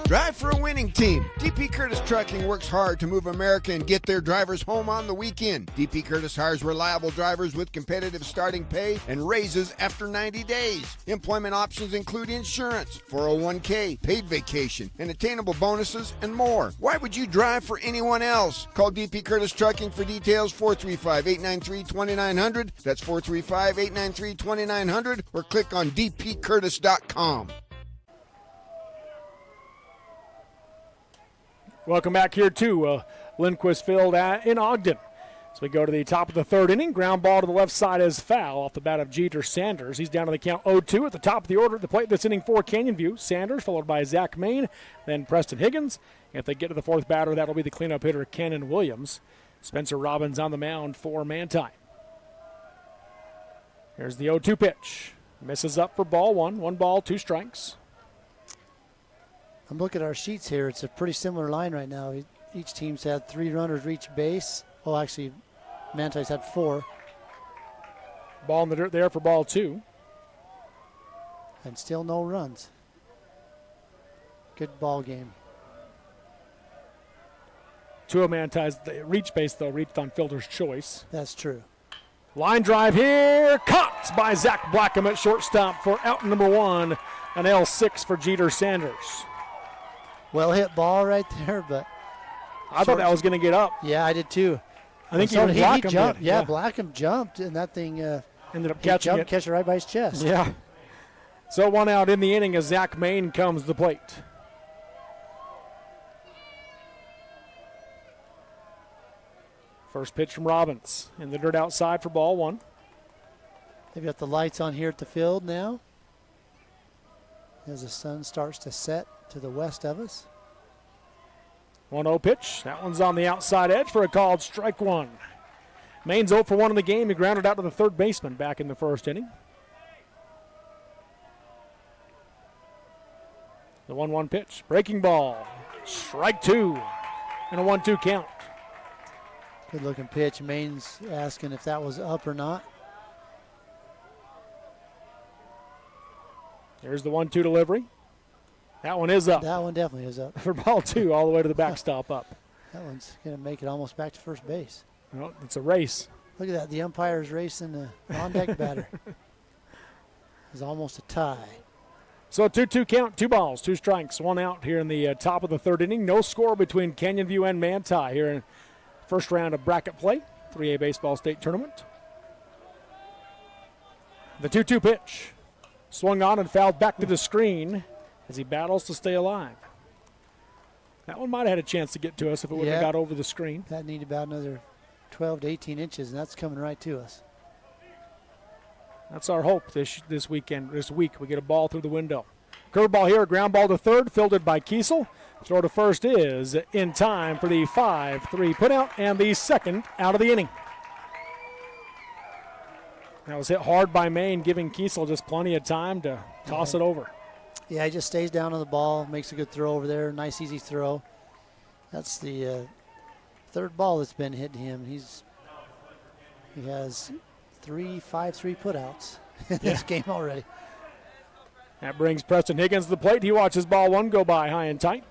Drive for a winning team. DP Curtis Trucking works hard to move America and get their drivers home on the weekend. DP Curtis hires reliable drivers with competitive starting pay and raises after 90 days. Employment options include insurance, 401k, paid vacation, and attainable bonuses, and more. Why would you drive for anyone else? Call DP Curtis Trucking for details, 435-893-2900. That's 435-893-2900, or click on dpcurtis.com. Welcome back here to Lindquist Field in Ogden. So we go to the top of the third inning. Ground ball to the left side is foul off the bat of Jeter Sanders. He's down to the count 0-2 at the top of the order at the plate this inning for Canyon View. Sanders followed by Zach Main, then Preston Higgins. If they get to the fourth batter, that'll be the cleanup hitter Cannon Williams. Spencer Robbins on the mound for Manti. Here's the 0-2 pitch. Misses up for ball one. 1 ball, 2 strikes. I'm looking at our sheets here. It's a pretty similar line right now. Each team's had 3 runners reach base. Oh, actually, Manti's had 4. Ball in the dirt there for ball 2. And still no runs. Good ball game. 2 of Manti's reach base, though, reached on fielder's choice. That's true. Line drive here. Caught by Zach Blackham at shortstop for out number 1. An L6 for Jeter Sanders. Well hit ball right there, but I thought that was going to get up. Yeah, I did too. I think even Blackham jumped. did. Yeah, Blackham jumped, and that thing ended up catching it. Catch it right by his chest. Yeah. So 1 out in the inning as Zach Main comes to the plate. First pitch from Robbins in the dirt outside for ball 1. They've got the lights on here at the field now as the sun starts to set to the west of us. 1-0 pitch. That one's on the outside edge for a called strike 1. Main's 0 for 1 in the game. He grounded out to the third baseman back in the first inning. The 1-1 pitch. Breaking ball. Strike 2. And a 1-2 count. Good looking pitch. Main's asking if that was up or not. There's the 1-2 delivery. That one is up. That one definitely is up. For ball 2, all the way to the backstop up. That one's going to make it almost back to first base. Well, it's a race. Look at that. The umpire's racing the on-deck batter. It's almost a tie. So a 2-2 count, 2 balls, 2 strikes, 1 out here in the top of the third inning. No score between Canyon View and Manti here in first round of bracket play, 3A baseball state tournament. The 2-2 pitch. Swung on and fouled back to the screen as he battles to stay alive. That one might have had a chance to get to us if it wouldn't have got over the screen. That needed about another 12 to 18 inches, and that's coming right to us. That's our hope this week. We get a ball through the window. Curveball here, ground ball to third, fielded by Kiesel. Throw to first is in time for the 5-3 putout and the second out of the inning. That was hit hard by Maine, giving Kiesel just plenty of time to toss it over. Yeah, he just stays down on the ball, makes a good throw over there. Nice, easy throw. That's the third ball that's been hit to him. He has 3 5-3 putouts in this game already. That brings Preston Higgins to the plate. He watches ball 1 go by high and tight.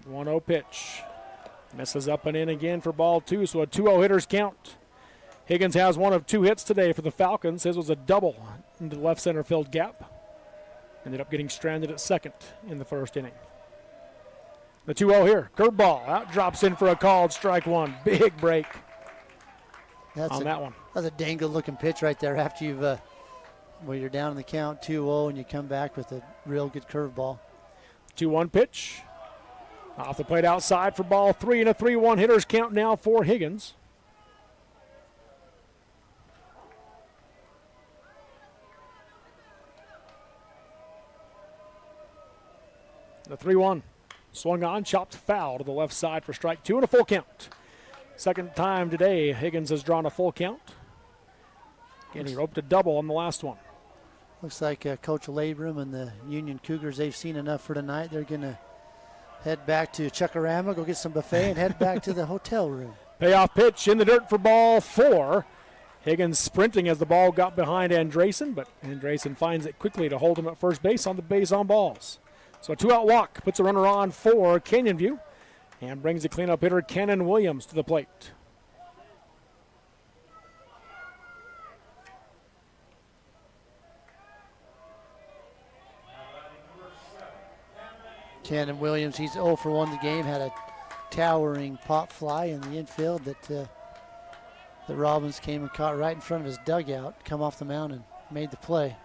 The 1-0 pitch. Misses up and in again for ball 2, so a 2-0 hitters count. Higgins has 1 of 2 hits today for the Falcons. His was a double into the left center field gap. Ended up getting stranded at second in the first inning. The 2-0 here. Curveball. Out drops in for a called strike 1. Big break on that one. That's a dang good looking pitch right there after you've, you're down in the count 2-0 and you come back with a real good curveball. 2-1 pitch. Off the plate outside for ball 3 and a 3-1 hitters count now for Higgins. The 3-1. Swung on, chopped foul to the left side for strike 2 and a full count. Second time today, Higgins has drawn a full count. Again, he roped a double on the last one. Looks like Coach Labrum and the Union Cougars, they've seen enough for tonight. They're going to head back to Chuckarama, go get some buffet, and head back to the hotel room. Payoff pitch in the dirt for ball 4. Higgins sprinting as the ball got behind Andresen, but Andresen finds it quickly to hold him at first base on the base on balls. So a 2-out walk puts a runner on for Canyon View and brings the cleanup hitter Cannon Williams to the plate. Cannon Williams, he's 0 for 1 the game, had a towering pop fly in the infield that Robbins came and caught right in front of his dugout, come off the mound and made the play.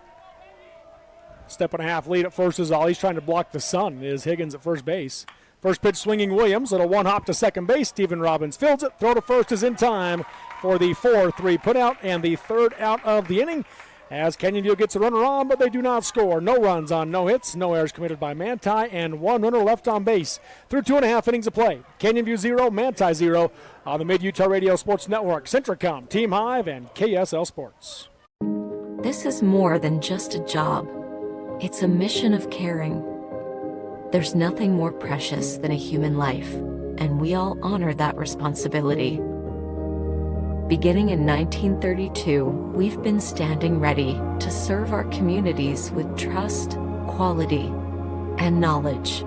Step and a half lead at first is all. He's trying to block the sun is Higgins at first base. First pitch swinging Williams. Little one hop to second base. Stephen Robbins fields it. Throw to first is in time for the 4-3 putout and the third out of the inning as Canyon View gets a runner on, but they do not score. No runs on no hits. No errors committed by Manti and 1 runner left on base through 2.5 innings of play. Canyon View 0, Manti 0 on the Mid-Utah Radio Sports Network, Centricom, Team Hive, and KSL Sports. This is more than just a job. It's a mission of caring. There's nothing more precious than a human life, and we all honor that responsibility. Beginning in 1932, we've been standing ready to serve our communities with trust, quality, and knowledge.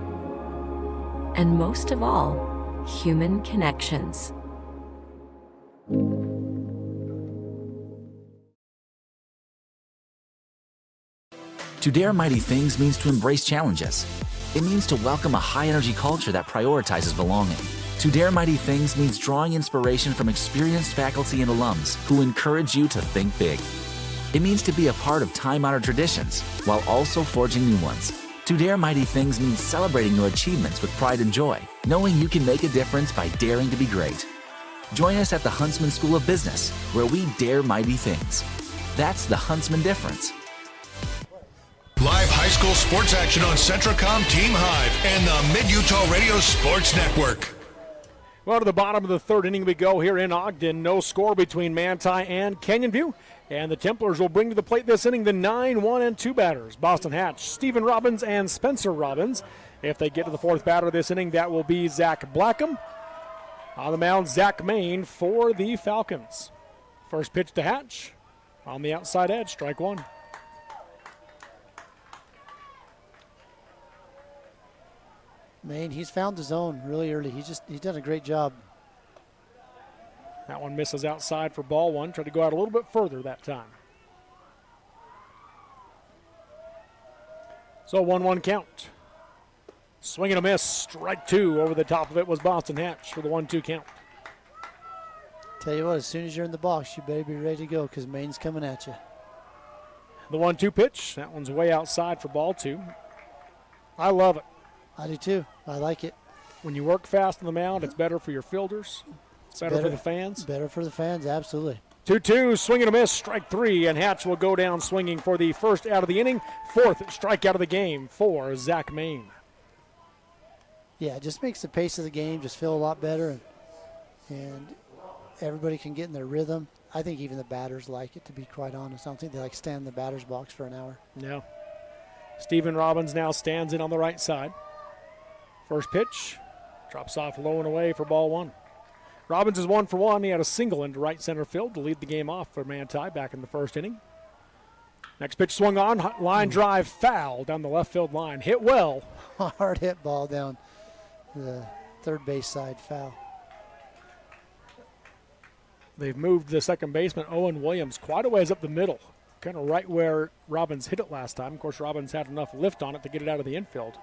And most of all, human connections. To dare mighty things means to embrace challenges. It means to welcome a high-energy culture that prioritizes belonging. To dare mighty things means drawing inspiration from experienced faculty and alums who encourage you to think big. It means to be a part of time-honored traditions while also forging new ones. To dare mighty things means celebrating your achievements with pride and joy, knowing you can make a difference by daring to be great. Join us at the Huntsman School of Business, where we dare mighty things. That's the Huntsman difference. Live high school sports action on Centricom, Team Hive, and the Mid-Utah Radio Sports Network. Well, to the bottom of the third inning we go here in Ogden. No score between Manti and Canyon View. And the Templars will bring to the plate this inning the 9, 1, and 2 batters. Boston Hatch, Stephen Robbins, and Spencer Robbins. If they get to the fourth batter this inning, that will be Zach Blackham. On the mound, Zach Main for the Falcons. First pitch to Hatch. On the outside edge, strike 1. Maine, he's found the zone really early. He's done a great job. That one misses outside for ball 1. Tried to go out a little bit further that time. So 1-1 count. Swing and a miss. Strike 2. Over the top of it was Boston Hatch for the 1-2 count. Tell you what, as soon as you're in the box, you better be ready to go because Maine's coming at you. The 1-2 pitch. That one's way outside for ball 2. I love it. I do too. I like it. When you work fast on the mound, it's better for your fielders. It's better for the fans. Better for the fans, absolutely. 2-2, swing and a miss, strike 3, and Hatch will go down swinging for the first out of the inning. Fourth strikeout of the game for Zach Main. Yeah, it just makes the pace of the game just feel a lot better, and everybody can get in their rhythm. I think even the batters like it, to be quite honest. I don't think they like stand in the batter's box for an hour. Yeah. Stephen Robbins now stands in on the right side. First pitch, drops off low and away for ball 1. Robbins is 1 for 1. He had a single into right center field to lead the game off for Manti back in the first inning. Next pitch swung on, line drive foul down the left field line. Hit well. Hard hit ball down the third base side, foul. They've moved the second baseman, Owen Williams, quite a ways up the middle, kind of right where Robbins hit it last time. Of course, Robbins had enough lift on it to get it out of the infield.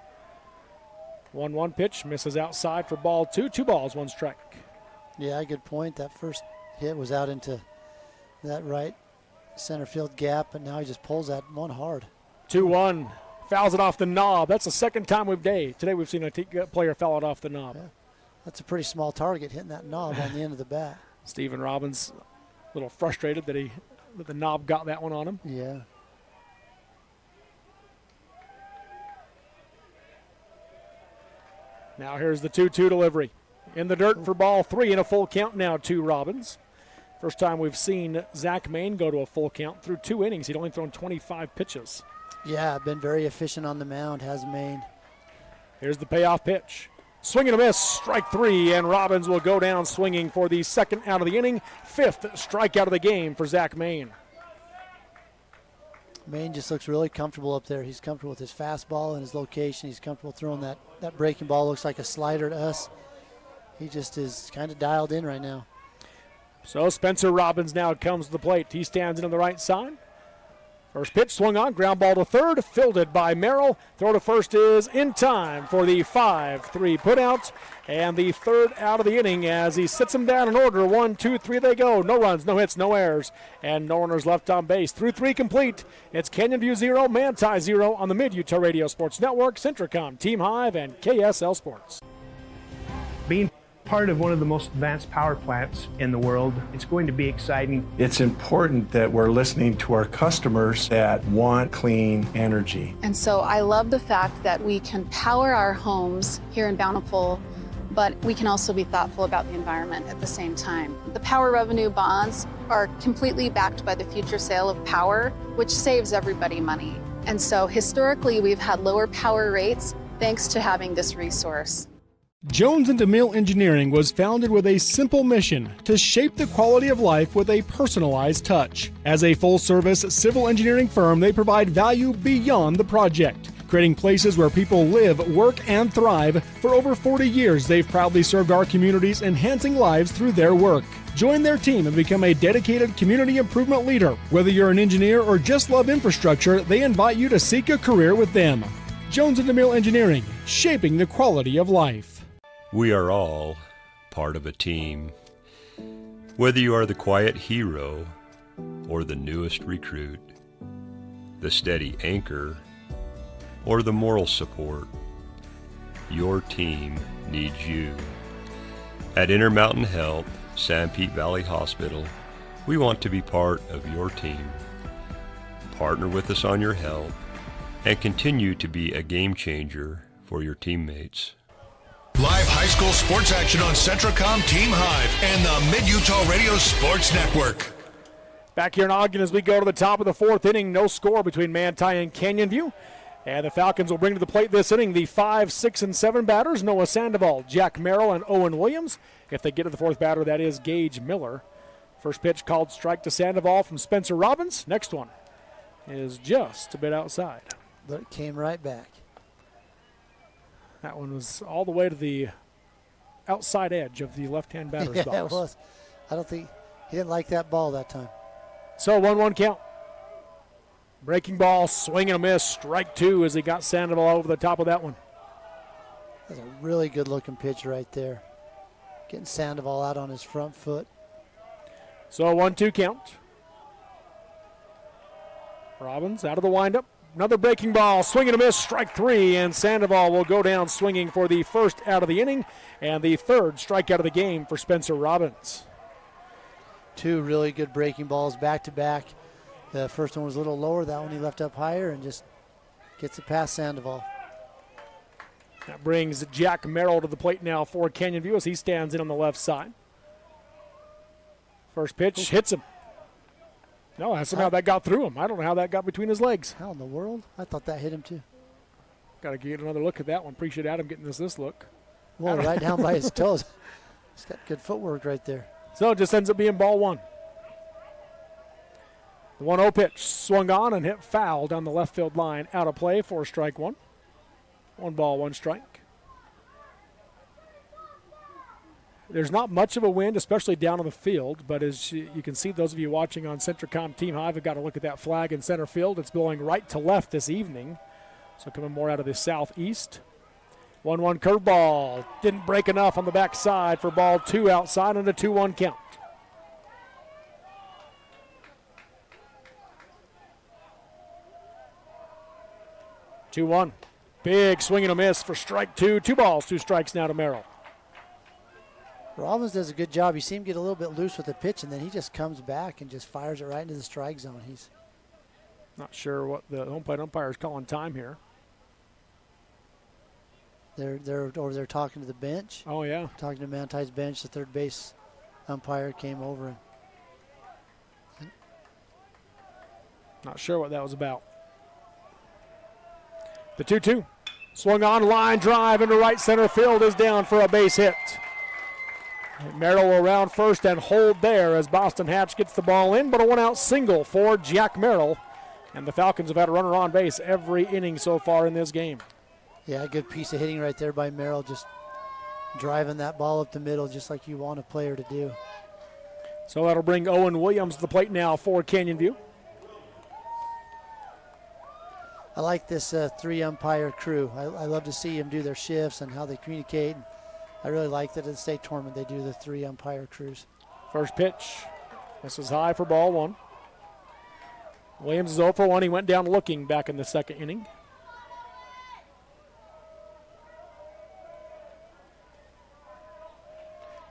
1-1 pitch, misses outside for ball 2. 2 balls, 1 strike. Yeah, good point. That first hit was out into that right center field gap, but now he just pulls that one hard. 2-1, fouls it off the knob. That's the second time today we've seen a player foul it off the knob. Yeah. That's a pretty small target, hitting that knob on the end of the bat. Stephen Robbins a little frustrated that the knob got that one on him. Yeah. Now here's the 2-2 delivery. In the dirt for ball 3 and a full count now to Robbins. First time we've seen Zach Main go to a full count through 2 innings. He'd only thrown 25 pitches. Yeah, been very efficient on the mound, has Main. Here's the payoff pitch. Swing and a miss, strike 3, and Robbins will go down swinging for the second out of the inning. 5th strikeout of the game for Zach Main. Main just looks really comfortable up there. He's comfortable with his fastball and his location. He's comfortable throwing that breaking ball. Looks like a slider to us. He just is kind of dialed in right now. So Spencer Robbins now comes to the plate. He stands in on the right side. First pitch swung on, ground ball to third, fielded by Merrill. Throw to first is in time for the 5-3 putout. And the third out of the inning as he sits them down in order. 1, 2, 3 they go. No runs, no hits, no errors, and no runners left on base. Through 3 complete. It's Canyon View 0, Manti 0 on the Mid-Utah Radio Sports Network, Centricom, Team Hive, and KSL Sports. Being part of one of the most advanced power plants in the world, it's going to be exciting. It's important that we're listening to our customers that want clean energy. And so I love the fact that we can power our homes here in Bountiful, but we can also be thoughtful about the environment at the same time. The power revenue bonds are completely backed by the future sale of power, which saves everybody money. And so historically, we've had lower power rates thanks to having this resource. Jones & DeMille Engineering was founded with a simple mission to shape the quality of life with a personalized touch. As a full-service civil engineering firm, they provide value beyond the project, creating places where people live, work, and thrive. For over 40 years, they've proudly served our communities, enhancing lives through their work. Join their team and become a dedicated community improvement leader. Whether you're an engineer or just love infrastructure, they invite you to seek a career with them. Jones & DeMille Engineering, shaping the quality of life. We are all part of a team. Whether you are the quiet hero or the newest recruit, the steady anchor or the moral support, your team needs you. At Intermountain Health, Sanpete Valley Hospital, we want to be part of your team. Partner with us on your health and continue to be a game changer for your teammates. Live high school sports action on Centricom, Team Hive, and the Mid-Utah Radio Sports Network. Back here in Ogden as we go to the top of the 4th inning. No score between Manti and Canyon View. And the Falcons will bring to the plate this inning the 5, 6, and 7 batters. Noah Sandoval, Jack Merrill, and Owen Williams. If they get to the 4th batter, that is Gage Miller. First pitch called strike to Sandoval from Spencer Robbins. Next one is just a bit outside. But it came right back. That one was all the way to the outside edge of the left-hand batter's box. Yeah, it was. I don't think he didn't like that ball that time. So 1-1 count. Breaking ball, swing and a miss. Strike 2 as he got Sandoval over the top of that one. That's a really good-looking pitch right there. Getting Sandoval out on his front foot. So 1-2 count. Robbins out of the windup. Another breaking ball, swing and a miss, strike 3, and Sandoval will go down swinging for the first out of the inning and the 3rd strikeout of the game for Spencer Robbins. 2 really good breaking balls back-to-back. The first one was a little lower. That one he left up higher and just gets it past Sandoval. That brings Jack Merrill to the plate now for Canyon View as he stands in on the left side. First pitch hits him. No, somehow that got through him. I don't know how that got between his legs. How in the world? I thought that hit him too. Got to get another look at that one. Appreciate Adam getting this look. Well, right down by his toes. He's got good footwork right there. So it just ends up being ball 1. The 1-0 pitch swung on and hit foul down the left field line. Out of play for strike 1. 1 ball, 1 strike. There's not much of a wind, especially down on the field, but as you can see, those of you watching on Centricom Team Hive have got to look at that flag in center field. It's blowing right to left this evening, so coming more out of the southeast. 1-1 curveball. Didn't break enough on the backside for ball 2 outside and a 2-1 count. Two-1. Big swing and a miss for strike 2. 2 balls, 2 strikes now to Merrill. Robbins does a good job. You see him get a little bit loose with the pitch, and then he just comes back and just fires it right into the strike zone. He's not sure what the home plate umpire is calling time here. They're over there talking to the bench. Oh, yeah. Talking to Manti's bench. The third base umpire came over. Not sure what that was about. The 2-2. Swung on, line drive into right center field is down for a base hit. Merrill will round first and hold there as Boston Hatch gets the ball in, but a one-out single for Jack Merrill. And the Falcons have had a runner on base every inning so far in this game. Yeah, a good piece of hitting right there by Merrill, just driving that ball up the middle just like you want a player to do. So that'll bring Owen Williams to the plate now for Canyon View. I like this three-umpire crew. I love to see them do their shifts and how they communicate. I really like that at the state tournament they do the three-umpire crews. First pitch. This is high for ball one. Williams is 0 for 1. He went down looking back in the second inning.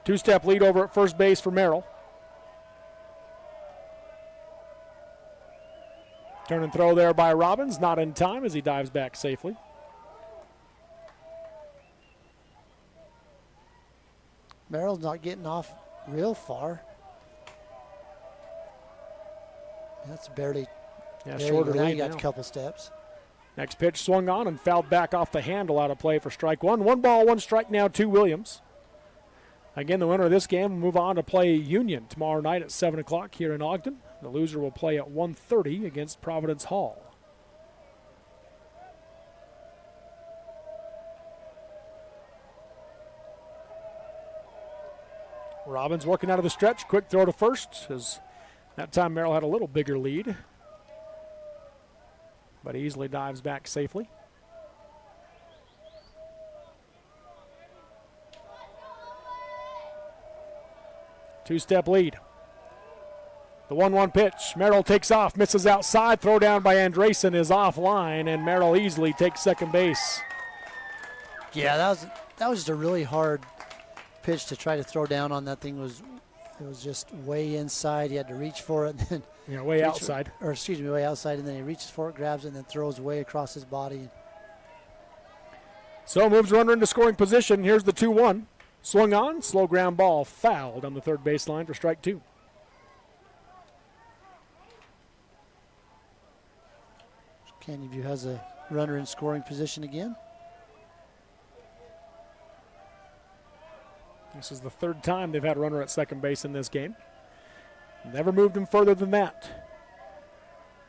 Two-step lead over at first base for Merrill. Turn and throw there by Robbins, not in time as he dives back safely. Merrill's not getting off real far. That's barely. Yeah, shorter now lead you got now. a couple steps. Next pitch swung on and fouled back off the handle, out of play for strike one. 1 ball, 1 strike now to Williams. Again, the winner of this game will move on to play Union tomorrow night at 7 o'clock here in Ogden. The loser will play at 1:30 against Providence Hall. Robbins working out of the stretch. Quick throw to first, as that time Merrill had a little bigger lead. But he easily dives back safely. Two-step lead. The 1-1 pitch. Merrill takes off, misses outside. Throw down by Andresen is offline, and Merrill easily takes second base. Yeah, that was just a really hard pitch to try to throw down on. That thing was just way inside. He had to reach for it, and then way outside. Way outside, and then he reaches for it, grabs it, and then throws way across his body. So moves runner into scoring position. Here's the 2-1. Swung on, slow ground ball, fouled on the third baseline for strike two. Canyon View has a runner in scoring position again. This is the third time they've had a runner at second base in this game. Never moved him further than that.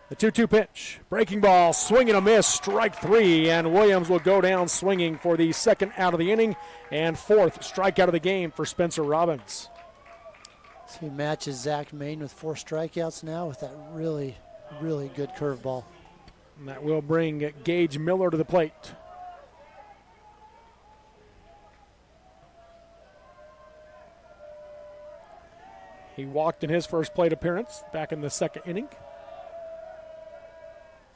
The 2-2 pitch. Breaking ball, swing and a miss, strike three, and Williams will go down swinging for the second out of the inning and fourth strikeout of the game for Spencer Robbins. So he matches Zach Main with 4 strikeouts now with that really, really good curveball. And that will bring Gage Miller to the plate. He walked in his first plate appearance back in the second inning.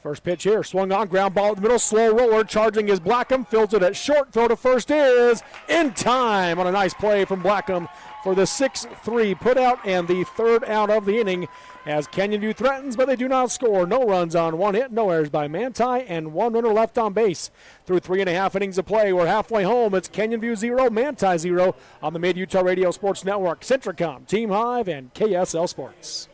First pitch here, swung on, ground ball at the middle, slow roller, charging is Blackham, fields it at short, throw to first is in time on a nice play from Blackham for the 6-3 putout and the third out of the inning as Canyon View threatens, but they do not score. No runs on 1 hit, no errors by Manti, and 1 runner left on base. Through 3.5 innings of play, we're halfway home. It's Canyon View 0, Manti 0 on the Mid-Utah Radio Sports Network, Centricom, Team Hive, and KSL Sports.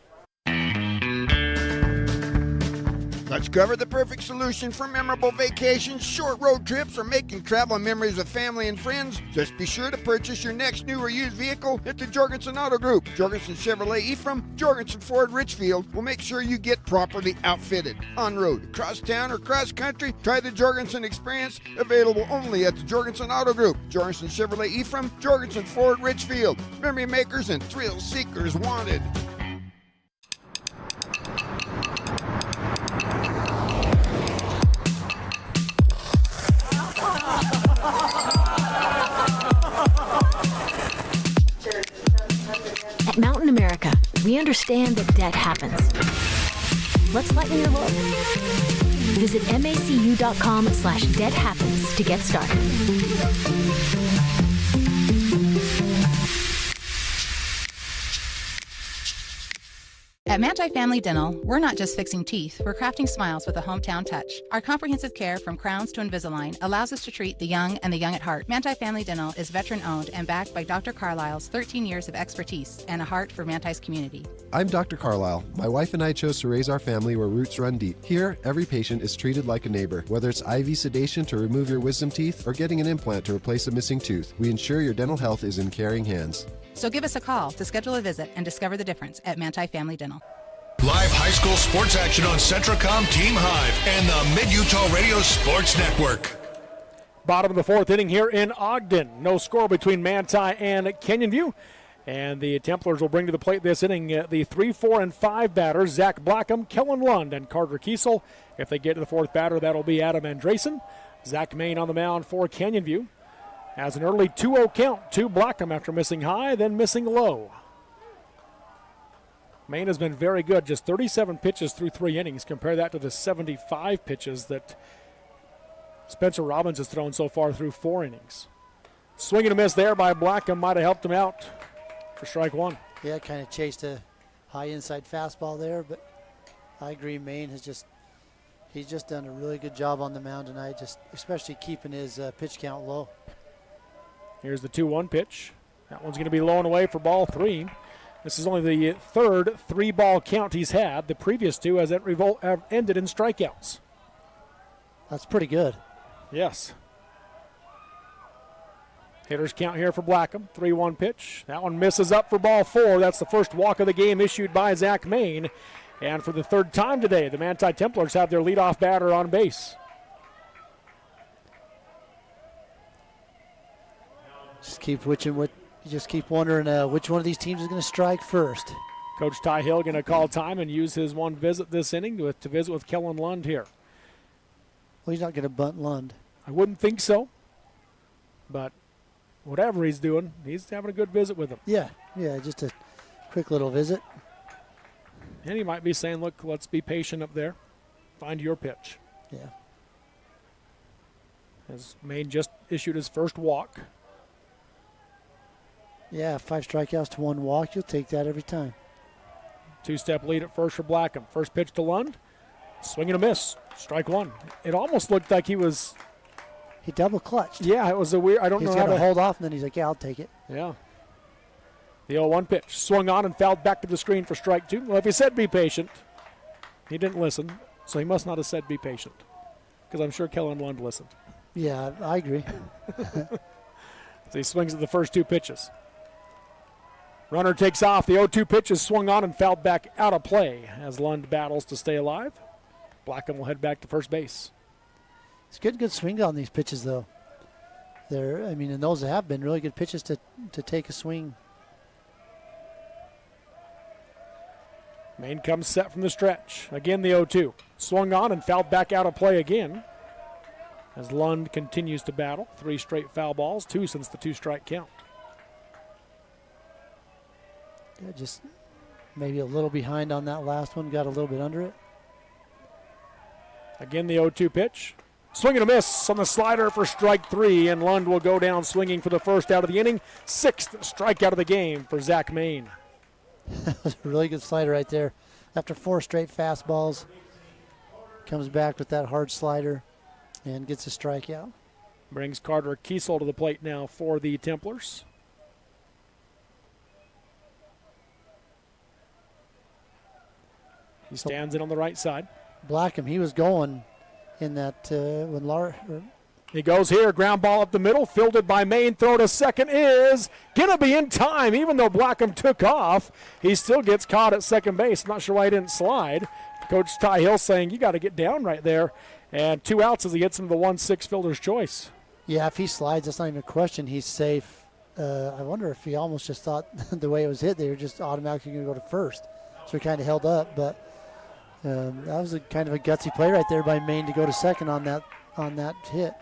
Let's cover the perfect solution for memorable vacations, short road trips, or making travel memories with family and friends. Just be sure to purchase your next new or used vehicle at the Jorgensen Auto Group. Jorgensen Chevrolet Ephraim, Jorgensen Ford Richfield will make sure you get properly outfitted. On road, across town, or cross country, try the Jorgensen experience, available only at the Jorgensen Auto Group. Jorgensen Chevrolet Ephraim, Jorgensen Ford Richfield. Memory makers and thrill seekers wanted. At Mountain America, we understand that debt happens. Let's lighten your load. Visit macu.com/debthappens to get started. At Manti Family Dental, we're not just fixing teeth, we're crafting smiles with a hometown touch. Our comprehensive care from crowns to Invisalign allows us to treat the young and the young at heart. Manti Family Dental is veteran-owned and backed by Dr. Carlisle's 13 years of expertise and a heart for Manti's community. I'm Dr. Carlisle. My wife and I chose to raise our family where roots run deep. Here, every patient is treated like a neighbor, whether it's IV sedation to remove your wisdom teeth or getting an implant to replace a missing tooth. We ensure your dental health is in caring hands. So give us a call to schedule a visit and discover the difference at Manti Family Dental. Live high school sports action on Centracom Team Hive and the Mid-Utah Radio Sports Network. Bottom of the fourth inning here in Ogden. No score between Manti and Canyon View. And the Templars will bring to the plate this inning the 3, 4, and 5 batters, Zach Blackham, Kellen Lund, and Carter Kiesel. If they get to the fourth batter, that'll be Adam Andresen. Zach Main on the mound for Canyon View. Has an early 2-0 count to Blackham after missing high, then missing low. Main has been very good, just 37 pitches through 3 innings. Compare that to the 75 pitches that Spencer Robbins has thrown so far through 4 innings. Swing and a miss there by Blackham might have helped him out for strike 1. Yeah, kind of chased a high inside fastball there, but I agree. Main has he's just done a really good job on the mound tonight, just especially keeping his pitch count low. Here's the 2-1 pitch. That one's going to be low and away for ball 3. This is only the third 3-ball count he's had. The previous 2 has ended in strikeouts. That's pretty good. Yes. Hitters count here for Blackham. 3-1 pitch. That one misses up for ball 4. That's the first walk of the game issued by Zach Main. And for the third time today, the Manti Templars have their leadoff batter on base. Just keep wondering which one of these teams is going to strike first. Coach Ty Hill going to call time and use his one visit this inning to visit with Kellen Lund here. Well, he's not going to bunt Lund. I wouldn't think so. But whatever he's doing, he's having a good visit with him. Yeah, just a quick little visit. And he might be saying, look, let's be patient up there. Find your pitch. Yeah. As Main just issued his first walk. Yeah, 5 strikeouts to 1 walk. You'll take that every time. 2-step lead at first for Blackham. First pitch to Lund. Swing and a miss. Strike 1. It almost looked like he double clutched. Yeah, it was a weird. I don't know how to hold off, and then he's like, yeah, I'll take it. Yeah. The 0-1 pitch. Swung on and fouled back to the screen for strike 2. Well, if he said be patient, he didn't listen, so he must not have said be patient. Because I'm sure Kellen Lund listened. Yeah, I agree. So he swings at the first 2 pitches. Runner takes off. The 0-2 pitch is swung on and fouled back out of play as Lund battles to stay alive. Blackham will head back to first base. It's good swing on these pitches, though. And those have been really good pitches to take a swing. Main comes set from the stretch. Again, the 0-2. Swung on and fouled back out of play again as Lund continues to battle. 3 straight foul balls, 2 since the 2-strike count. Yeah, just maybe a little behind on that last one. Got a little bit under it. Again, the 0-2 pitch. Swing and a miss on the slider for strike 3, and Lund will go down swinging for the first out of the inning. 6th strikeout of the game for Zach Main. That was a really good slider right there. After 4 straight fastballs, comes back with that hard slider and gets a strikeout. Brings Carter Kiesel to the plate now for the Templars. He stands in on the right side. Blackham, he was going in that he goes here, ground ball up the middle, fielded by Main. Throw to second is going to be in time. Even though Blackham took off, he still gets caught at second base. I'm not sure why he didn't slide. Coach Ty Hill saying, you got to get down right there. And 2 outs as he gets into the 1-6 fielder's choice. Yeah, if he slides, that's not even a question. He's safe. I wonder if he almost just thought the way it was hit, they were just automatically going to go to first. So he kind of held up, but that was a kind of a gutsy play right there by Main to go to second on that hit.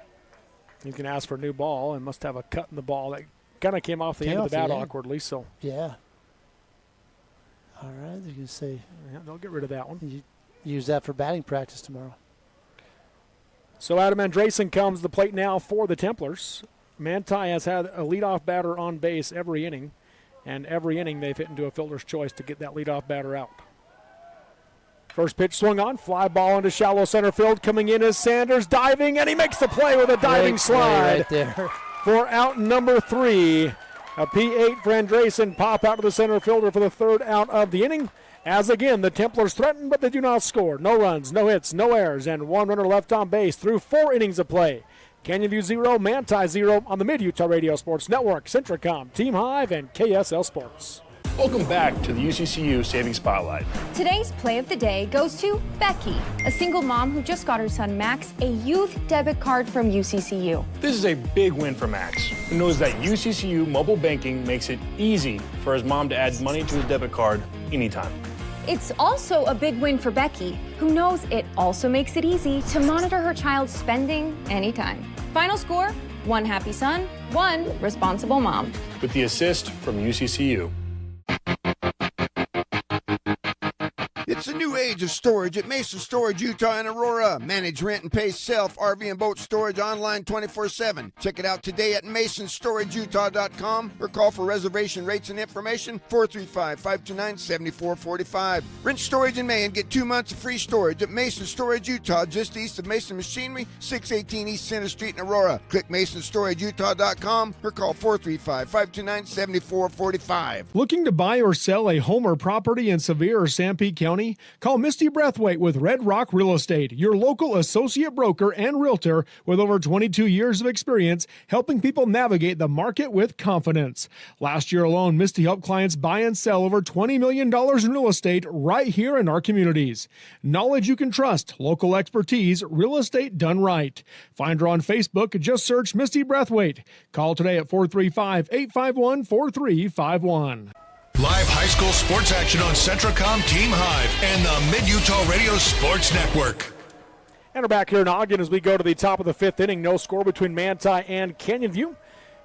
You can ask for a new ball and must have a cut in the ball that kind of came off the end of the bat awkwardly. So yeah. All right, they're going to say. Yeah, they'll get rid of that one. You use that for batting practice tomorrow. So Adam Andresen comes to the plate now for the Templars. Manti has had a leadoff batter on base every inning, and every inning they've hit into a fielder's choice to get that leadoff batter out. First pitch swung on, fly ball into shallow center field. Coming in is Sanders, diving, and he makes the play with a diving slide right there. for out number 3. A P8 for Andresen, pop out to the center fielder for the third out of the inning. As again, the Templars threaten, but they do not score. No runs, no hits, no errors, and 1 runner left on base through 4 innings of play. Canyon View 0, Manti 0 on the Mid-Utah Radio Sports Network, Centricom, Team Hive, and KSL Sports. Welcome back to the UCCU Saving Spotlight. Today's play of the day goes to Becky, a single mom who just got her son Max a youth debit card from UCCU. This is a big win for Max, who knows that UCCU mobile banking makes it easy for his mom to add money to his debit card anytime. It's also a big win for Becky, who knows it also makes it easy to monitor her child's spending anytime. Final score, 1 happy son, 1 responsible mom. With the assist from UCCU. It's a new age of storage at Mason Storage Utah and Aurora. Manage, rent, and pay self, RV, and boat storage online 24/7. Check it out today at masonstorageutah.com or call for reservation rates and information 435-529-7445. Rent storage in May and get 2 months of free storage at Mason Storage Utah, just east of Mason Machinery, 618 East Center Street in Aurora. Click masonstorageutah.com or call 435-529-7445. Looking to buy or sell a home or property in Sevier or Sanpete County? Call Misty Breathwaite with Red Rock Real Estate, your local associate broker and realtor with over 22 years of experience helping people navigate the market with confidence. Last year alone, Misty helped clients buy and sell over $20 million in real estate right here in our communities. Knowledge you can trust, local expertise, real estate done right. Find her on Facebook, just search Misty Breathwaite. Call today at 435-851-4351. Live high school sports action on Centricom, Team Hive, and the Mid-Utah Radio Sports Network. And we're back here in Ogden as we go to the top of the 5th inning. No score between Manti and Canyon View.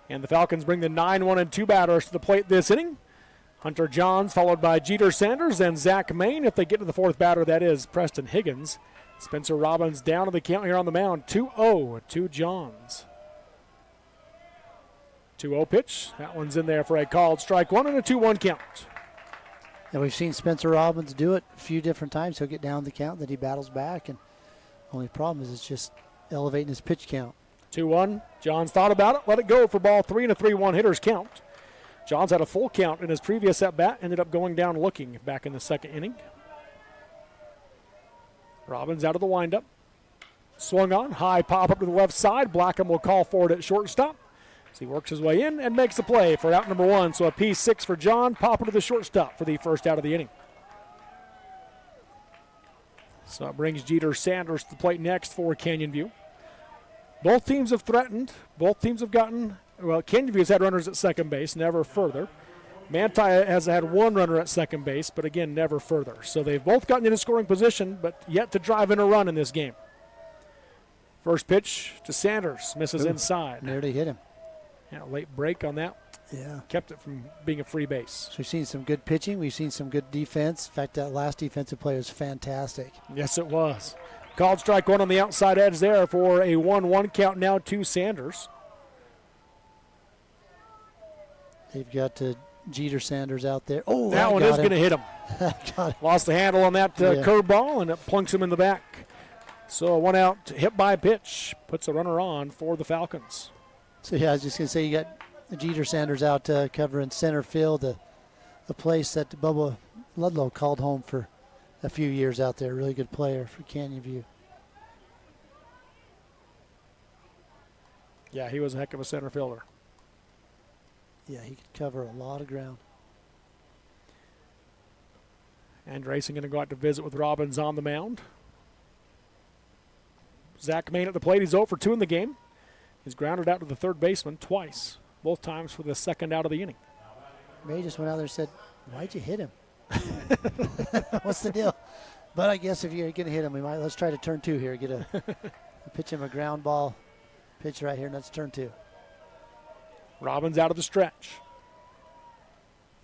And the Falcons bring the 9-1-2 batters to the plate this inning. Hunter Johns followed by Jeter Sanders and Zach Main. If they get to the 4th batter, that is Preston Higgins. Spencer Robbins down to the count here on the mound. 2-0 to Johns. 2-0 pitch. That one's in there for a called strike 1 and a 2-1 count. And we've seen Spencer Robbins do it a few different times. He'll get down the count, then he battles back, and only problem is it's just elevating his pitch count. 2-1. Johns thought about it, let it go for ball 3 and a 3-1 hitter's count. Johns had a full count in his previous at-bat, ended up going down looking back in the 2nd inning. Robbins out of the windup. Swung on, high pop up to the left side. Blackham will call for it at shortstop. So he works his way in and makes the play for out number 1. So a P6 for John, Popper to the shortstop for the first out of the inning. So it brings Jeter Sanders to the plate next for Canyon View. Both teams have threatened. Both teams have gotten, well, Canyon View has had runners at second base, never further. Manti has had 1 runner at second base, but again, never further. So they've both gotten into scoring position, but yet to drive in a run in this game. First pitch to Sanders, misses inside. Nearly hit him. Yeah, late break on that. Yeah. Kept it from being a free base. So we've seen some good pitching. We've seen some good defense. In fact, that last defensive play was fantastic. Yes, it was. Called strike 1 on the outside edge there for a 1-1 count now to Sanders. They've got Jeter Sanders out there. Oh, that one is going to hit him. Lost the handle on that curveball, and it plunks him in the back. So a 1-out hit by pitch puts a runner on for the Falcons. So, yeah, I was just going to say you got Jeter Sanders out covering center field, a place that Bubba Ludlow called home for a few years out there. Really good player for Canyon View. Yeah, he was a heck of a center fielder. Yeah, he could cover a lot of ground. Andresen going to go out to visit with Robbins on the mound. Zach Main at the plate. He's 0 for 2 in the game. He's grounded out to the third baseman twice, both times for the second out of the inning. May just went out there and said, "Why'd you hit him?" What's the deal? But I guess if you're going to hit him, let's try to turn 2 here. Pitch him a ground ball pitch right here, and that's turn 2. Robbins out of the stretch.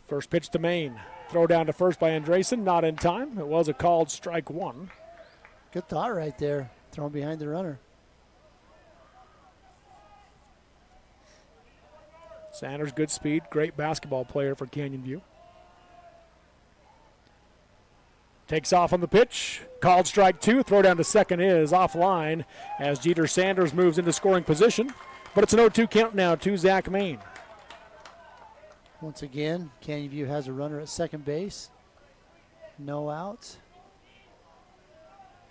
First pitch to Main. Throw down to first by Andresen, not in time. It was a called strike 1. Good thought right there, thrown behind the runner. Sanders, good speed, great basketball player for Canyon View. Takes off on the pitch. Called strike 2. Throw down to second is offline as Jeter Sanders moves into scoring position. But it's an 0-2 count now to Zach Main. Once again, Canyon View has a runner at second base. No outs.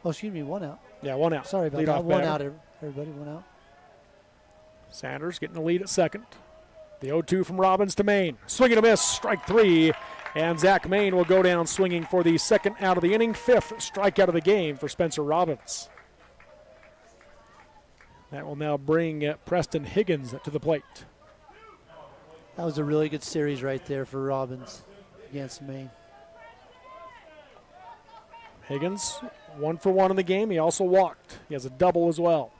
Oh, excuse me, 1 out. Yeah, 1 out. Sorry about Lead that. off 1 batter. out, everybody. 1 out. Sanders getting the lead at second. The 0-2 from Robbins to Main. Swing and a miss, strike 3. And Zach Main will go down swinging for the second out of the inning, 5th strikeout of the game for Spencer Robbins. That will now bring Preston Higgins to the plate. That was a really good series right there for Robbins against Maine. Higgins, 1 for 1 in the game. He also walked. He has a double as well.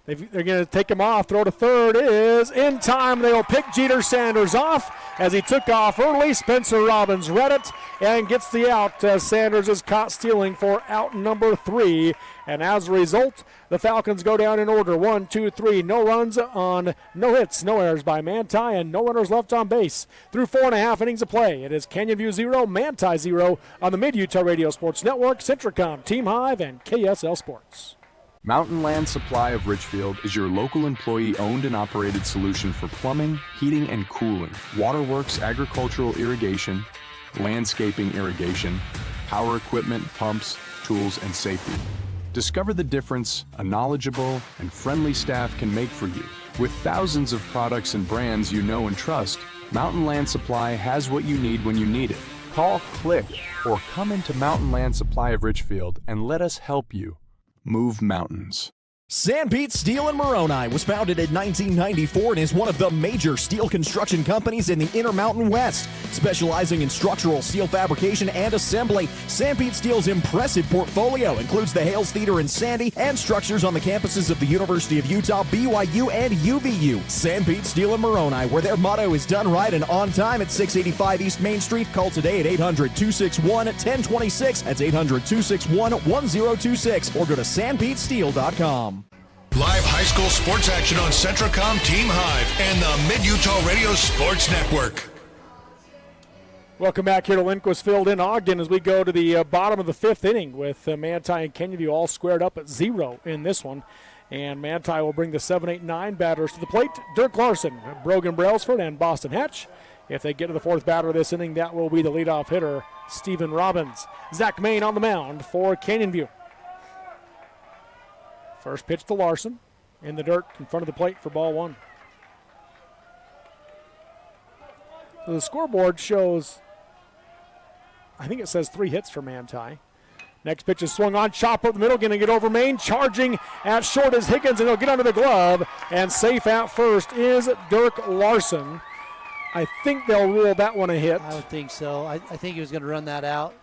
They're going to take him off. Throw to third is in time. They will pick Jeter Sanders off as he took off early. Spencer Robbins read it and gets the out. Sanders is caught stealing for out number 3. And as a result, the Falcons go down in order. 1, 2, 3. No runs on no hits, no errors by Manti, and no runners left on base through 4.5 innings of play. It is Canyon View 0, Manti 0 on the Mid-Utah Radio Sports Network, Centricom, Team Hive, and KSL Sports. Mountain Land Supply of Richfield is your local employee-owned and operated solution for plumbing, heating, and cooling, waterworks, agricultural irrigation, landscaping irrigation, power equipment, pumps, tools, and safety. Discover the difference a knowledgeable and friendly staff can make for you. With thousands of products and brands you know and trust, Mountain Land Supply has what you need when you need it. Call, click, or come into Mountain Land Supply of Richfield and let us help you move mountains. Sanpete Steel in Moroni was founded in 1994 and is one of the major steel construction companies in the Intermountain West. Specializing in structural steel fabrication and assembly, Sanpete Steel's impressive portfolio includes the Hales Theater in Sandy and structures on the campuses of the University of Utah, BYU, and UVU. Sanpete Steel in Moroni, where their motto is done right and on time at 685 East Main Street. Call today at 800-261-1026. That's 800-261-1026. Or go to sanpetesteel.com. Live high school sports action on Centricom, Team Hive, and the Mid-Utah Radio Sports Network. Welcome back here to Lindquist Field in Ogden as we go to the bottom of the 5th inning with Manti and Canyon View all squared up at 0 in this one. And Manti will bring the 7, 8, 9 batters to the plate. Dirk Larson, Brogan Brailsford, and Boston Hatch. If they get to the 4th batter of this inning, that will be the leadoff hitter, Stephen Robbins. Zach Main on the mound for Canyon View. First pitch to Larson in the dirt in front of the plate for ball 1. So the scoreboard shows, I think it says 3 hits for Manti. Next pitch is swung on, chopper up the middle, going to get over Main. Charging at short is Higgins, and he'll get under the glove. And safe at first is Dirk Larson. I think they'll rule that one a hit. I would think so. I think he was going to run that out.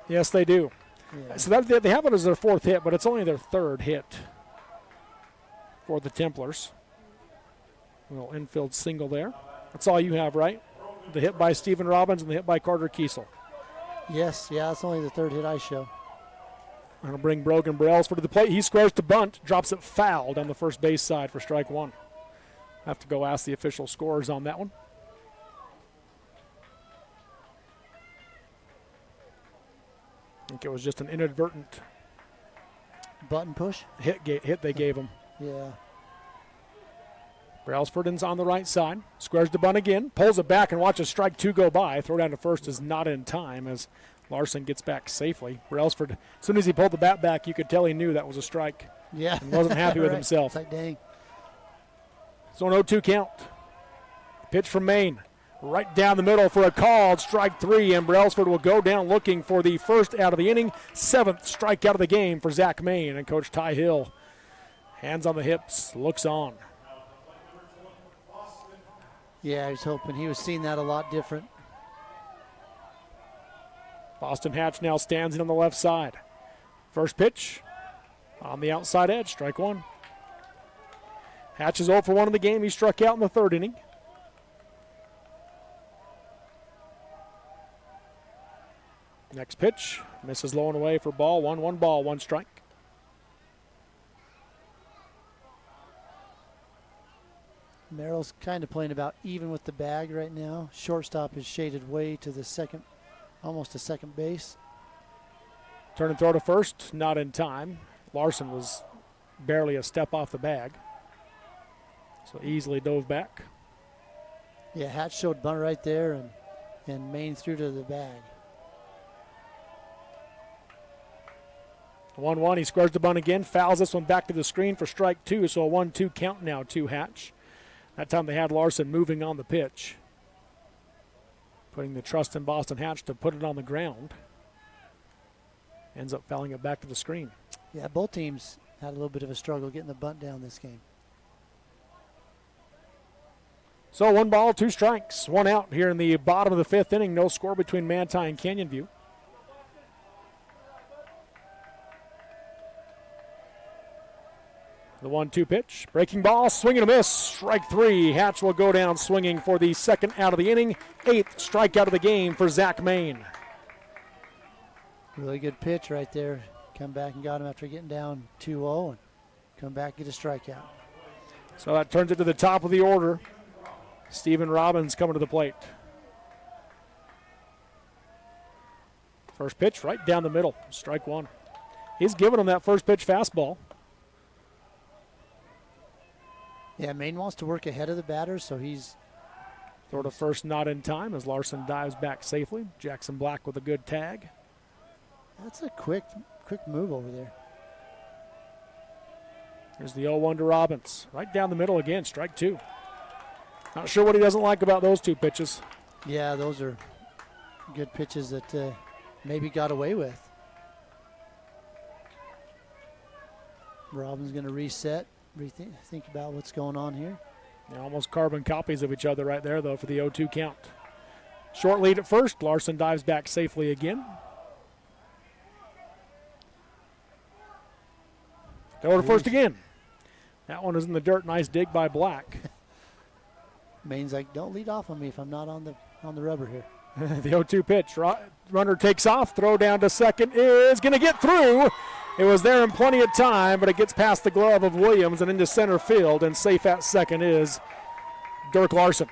Yes, they do. Yeah. So they have it as their 4th hit, but it's only their 3rd hit for the Templars. A little infield single there. That's all you have, right? The hit by Stephen Robbins and the hit by Carter Kiesel. Yes, yeah, that's only the 3rd hit I show. I'll bring Brogan Brailsford to the plate. He squares to bunt, drops it foul down the first base side for strike 1. I have to go ask the official scorers on that one. I think it was just an inadvertent button push hit they gave him. Yeah. Brailsford on the right side. Squares to bunt again. Pulls it back and watches strike 2 go by. Throw down to first is not in time as Larson gets back safely. Brailsford, as soon as he pulled the bat back, you could tell he knew that was a strike. Yeah. And wasn't happy with right. himself. It's like, dang. So an 0-2 count. Pitch from Main. Right down the middle for a called strike 3, and Brailsford will go down looking for the 1st out of the inning, 7th strikeout of the game for Zach Main. And Coach Ty Hill, hands on the hips, looks on. Yeah, I was hoping he was seeing that a lot different. Boston Hatch now stands in on the left side. First pitch on the outside edge, strike 1. Hatch is 0 for 1 in the game. He struck out in the 3rd inning. Next pitch, misses low and away for ball 1. 1 ball, 1 strike. Merrill's kind of playing about even with the bag right now. Shortstop is shaded way to the second, almost to second base. Turn and throw to first, not in time. Larson was barely a step off the bag, so easily dove back. Yeah, Hatch showed bunt right there, and Maine threw to the bag. 1-1, he squares the bunt again, fouls this one back to the screen for strike 2, so a 1-2 count now to Hatch. That time they had Larson moving on the pitch, putting the trust in Boston Hatch to put it on the ground. Ends up fouling it back to the screen. Yeah, both teams had a little bit of a struggle getting the bunt down this game. So 1 ball, 2 strikes, 1 out here in the bottom of the 5th inning. No score between Manti and Canyon View. The 1-2 pitch, breaking ball, swing and a miss, strike 3. Hatch will go down swinging for the 2nd out of the inning, 8th strikeout of the game for Zach Main. Really good pitch right there. Come back and got him after getting down 2-0 and come back and get a strikeout. So that turns it to the top of the order. Stephen Robbins coming to the plate. First pitch right down the middle, strike 1. He's giving him that first pitch fastball. Yeah, Maine wants to work ahead of the batter, so he's... Throw to first, not in time as Larson dives back safely. Jackson Black with a good tag. That's a quick move over there. Here's the 0-1 to Robbins. Right down the middle again, strike 2. Not sure what he doesn't like about those 2 pitches. Yeah, those are good pitches that maybe got away with. Robbins going to reset, think about what's going on here. Yeah, almost carbon copies of each other right there, though, for the 0-2 count. Short lead at first. Larson dives back safely again. Throw to first again. That one is in the dirt. Nice dig by Black. Maine's like, don't lead off on me if I'm not on the rubber here. The 0-2 pitch. Runner takes off. Throw down to second is going to get through. It was there in plenty of time, but it gets past the glove of Williams and into center field, and safe at second is Dirk Larson.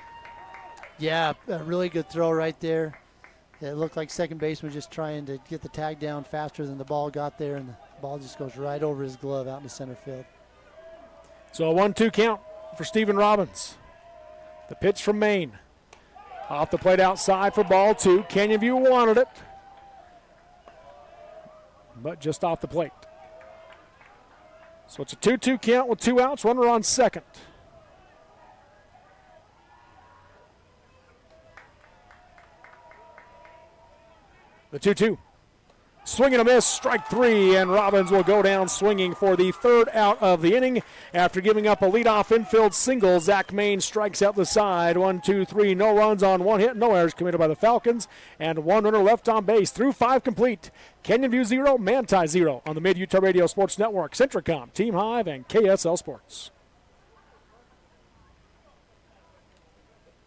Yeah, a really good throw right there. It looked like second baseman just trying to get the tag down faster than the ball got there, and the ball just goes right over his glove out into center field. So a 1-2 count for Stephen Robbins. The pitch from Maine. Off the plate outside for ball 2. Canyon View wanted it, but just off the plate. So it's a 2-2 count with 2 outs, runner on second. The 2-2. Swing and a miss, strike 3, and Robbins will go down swinging for the 3rd out of the inning. After giving up a leadoff infield single, Zach Main strikes out the side. 1-2-3, no runs on 1 hit, no errors committed by the Falcons, and 1 runner left on base through 5 complete. Canyon View 0, Manti 0 on the Mid-Utah Radio Sports Network, Centricom, Team Hive, and KSL Sports.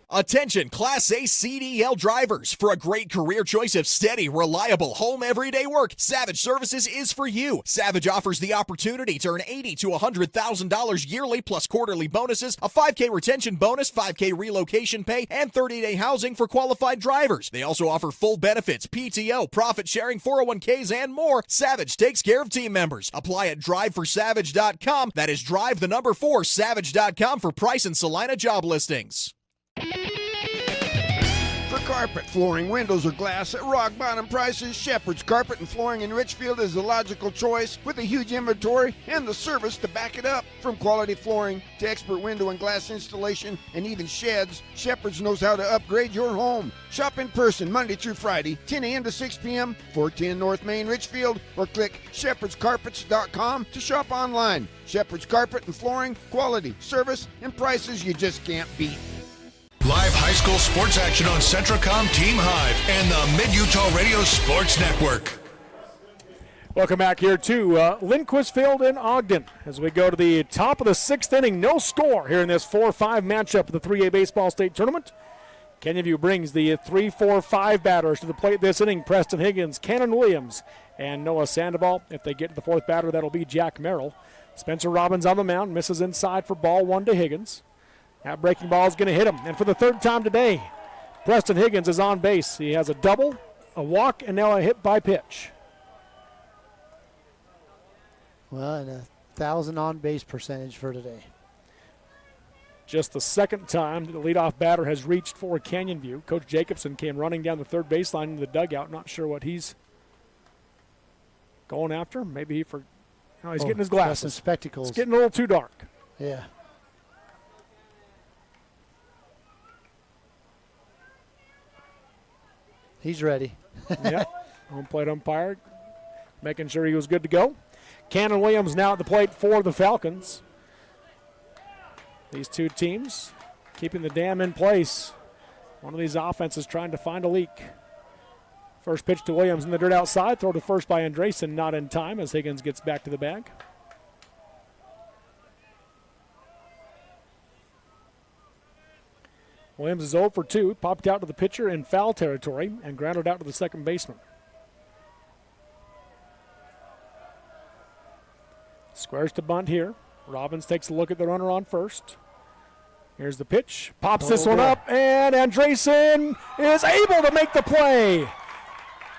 Attention Class A CDL drivers. For a great career choice of steady, reliable, home everyday work, Savage Services is for you. Savage offers the opportunity to earn $80,000 to $100,000 yearly plus quarterly bonuses, a $5K retention bonus, $5K relocation pay, and 30-day housing for qualified drivers. They also offer full benefits, PTO, profit sharing, 401ks, and more. Savage takes care of team members. Apply at driveforsavage.com. That is drive4savage.com for price and Salina job listings. For carpet, flooring, windows, or glass at rock-bottom prices, Shepherd's Carpet and Flooring in Richfield is the logical choice with a huge inventory and the service to back it up. From quality flooring to expert window and glass installation and even sheds, Shepherd's knows how to upgrade your home. Shop in person Monday through Friday, 10 a.m. to 6 p.m., 410 North Main, Richfield, or click shepherdscarpets.com to shop online. Shepherd's Carpet and Flooring, quality, service, and prices you just can't beat. Live high school sports action on Centricom, Team Hive, and the Mid-Utah Radio Sports Network. Welcome back here to Lindquist Field in Ogden as we go to the top of the 6th inning. No score here in this 4-5 matchup of the 3A Baseball State Tournament. Canyon View brings the 3-4-5 batters to the plate this inning. Preston Higgins, Cannon Williams, and Noah Sandoval. If they get to the 4th batter, that'll be Jack Merrill. Spencer Robbins on the mound, misses inside for ball 1 to Higgins. That breaking ball is going to hit him. And for the 3rd time today, Preston Higgins is on base. He has a double, a walk, and now a hit by pitch. Well, and 1,000 on-base percentage for today. Just the second time the leadoff batter has reached for Canyon View. Coach Jacobson came running down the third baseline into the dugout. Not sure what he's going after. Maybe he's getting his glasses. Some spectacles. It's getting a little too dark. Yeah. He's ready. Yep. Home plate umpire making sure he was good to go. Cannon Williams now at the plate for the Falcons. These two teams keeping the dam in place. One of these offenses trying to find a leak. First pitch to Williams in the dirt outside. Throw to first by Andresen, not in time as Higgins gets back to the bag. Williams is 0 for 2. Popped out to the pitcher in foul territory and grounded out to the second baseman. Squares to bunt here. Robbins takes a look at the runner on first. Here's the pitch. Pops this one up, and Andresen is able to make the play.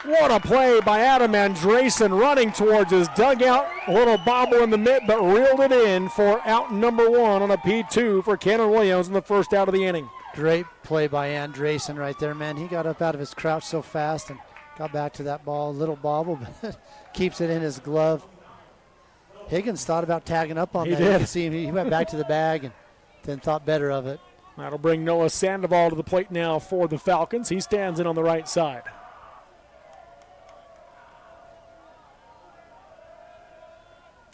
What a play by Adam Andresen, running towards his dugout. A little bobble in the mitt, but reeled it in for out number 1 on a P2 for Cannon Williams in the first out of the inning. Great play by Andresen right there, man. He got up out of his crouch so fast and got back to that ball. A little bobble, but keeps it in his glove. Higgins thought about tagging up on that. Did. You can see him. He went back to the bag and then thought better of it. That'll bring Noah Sandoval to the plate now for the Falcons. He stands in on the right side.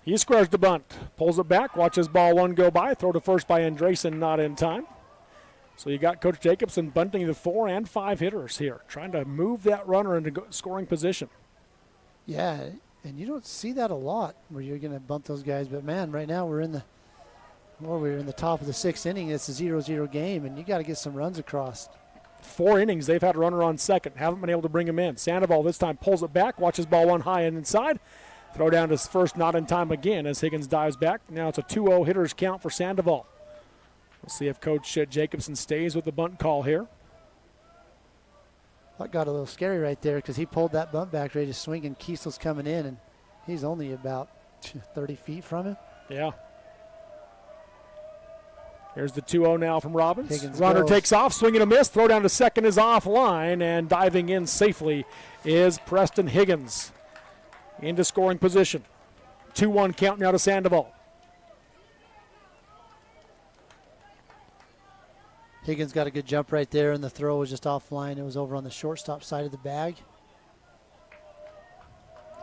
He squares the bunt, pulls it back, watches ball 1 go by, throw to first by Andresen, not in time. So you got Coach Jacobson bunting the 4 and 5 hitters here, trying to move that runner into scoring position. Yeah, and you don't see that a lot where you're going to bunt those guys. But, man, right now we're in the top of the 6th inning. It's a 0-0 game, and you got to get some runs across. 4 innings, they've had a runner on second. Haven't been able to bring him in. Sandoval this time pulls it back, watches ball 1 high and inside. Throw down to first, not in time again as Higgins dives back. Now it's a 2-0 hitters count for Sandoval. We'll see if Coach Jacobson stays with the bunt call here. That got a little scary right there because he pulled that bunt back ready to swing, and Kiesel's coming in, and he's only about 30 feet from him. Yeah. Here's the 2-0 now from Robbins. Higgins Runner goes. takes off, swinging a miss. Throw down to second is offline, and diving in safely is Preston Higgins into scoring position. 2-1 count now to Sandoval. Higgins got a good jump right there, and the throw was just offline. It was over on the shortstop side of the bag.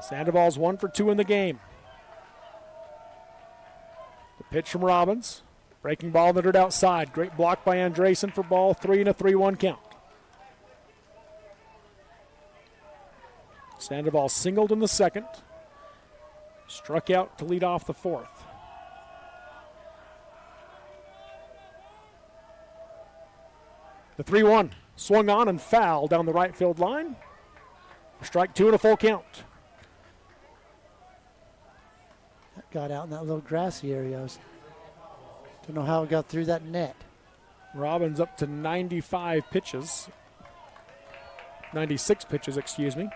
Sandoval's 1 for 2 in the game. The pitch from Robbins. Breaking ball in the dirt outside. Great block by Andresen for ball 3 and a 3-1 count. Sandoval singled in the second. Struck out to lead off the 4th. The 3-1 swung on and fouled down the right field line. Strike 2 and a full count. That got out in that little grassy area. Don't know how it got through that net. Robbins up to 96 pitches, excuse me.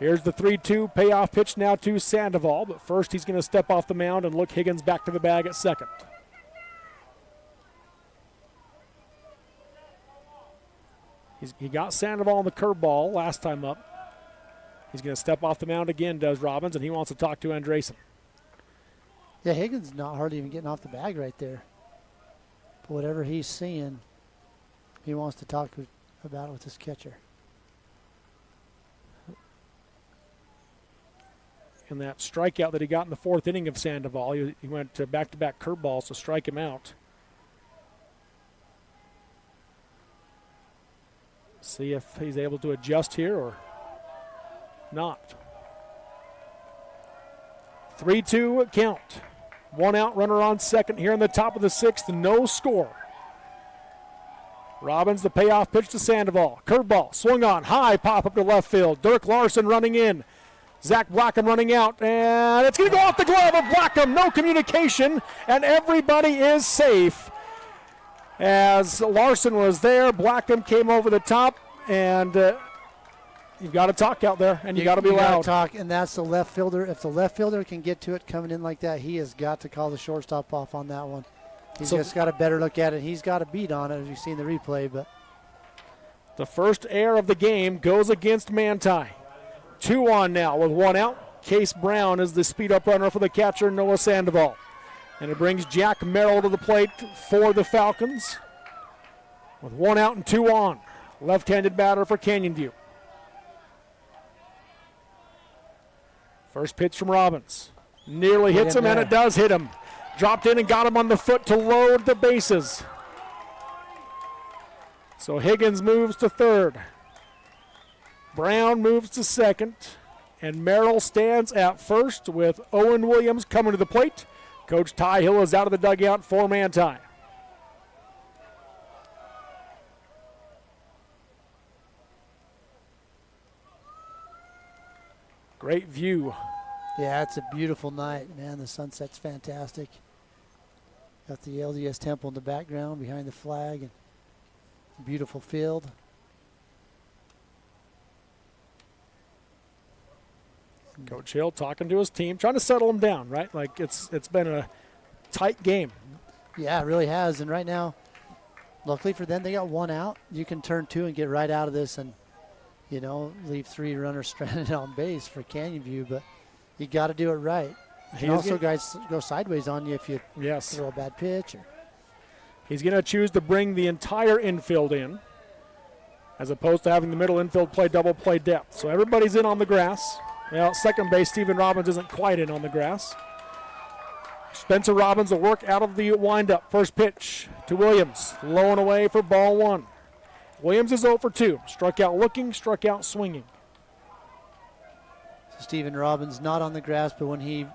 Here's the 3-2 payoff pitch now to Sandoval, but first he's going to step off the mound and look Higgins back to the bag at second. He got Sandoval on the curveball last time up. He's going to step off the mound again, does Robbins, and he wants to talk to Andresen. Yeah, Higgins not hardly even getting off the bag right there. But whatever he's seeing, he wants to talk about it with his catcher. And that strikeout that he got in the 4th inning of Sandoval, he went to back-to-back curveballs to strike him out. See if he's able to adjust here or not. 3-2 count. 1 out, runner on second here in the top of the 6th, no score. Robbins, the payoff pitch to Sandoval. Curveball, swung on, high, pop up to left field. Dirk Larson running in. Zach Blackham running out, and it's going to go off the glove of Blackham. No communication, and everybody is safe. As Larson was there, Blackham came over the top, and You've got to talk out there, and you got to be You gotta loud. talk, and that's the left fielder. If the left fielder can get to it coming in like that, he has got to call the shortstop off on that one. He's just got a better look at it. He's got a beat on it, as you've seen the replay. But the first error of the game goes against Manti. 2 on now with 1 out. Case Brown is the speed-up runner for the catcher, Noah Sandoval. And it brings Jack Merrill to the plate for the Falcons. With 1 out and 2 on. Left-handed batter for Canyon View. First pitch from Robbins. Nearly hits him, and it does hit him. Dropped in and got him on the foot to load the bases. So Higgins moves to third. Brown moves to second. And Merrill stands at first with Owen Williams coming to the plate. Coach Ty Hill is out of the dugout for Manti. Great view. yeah, it's a beautiful night, man. The sunset's fantastic. Got the LDS Temple in the background behind the flag, and beautiful field. Coach Hill talking to his team, trying to settle them down, right? Like it's been a tight game. Yeah, it really has. And right now, luckily for them, they got 1 out. You can turn 2 and get right out of this and, leave 3 runners stranded on base for Canyon View. But you got to do it right. And also, guys go sideways on you if you throw a bad pitch. He's going to choose to bring the entire infield in, as opposed to having the middle infield play double play depth. So everybody's in on the grass. Well, second base, Stephen Robbins isn't quite in on the grass. Spencer Robbins will work out of the windup. First pitch to Williams, low and away for ball 1. Williams is 0 for 2. Struck out looking, struck out swinging. So Stephen Robbins not on the grass, but when he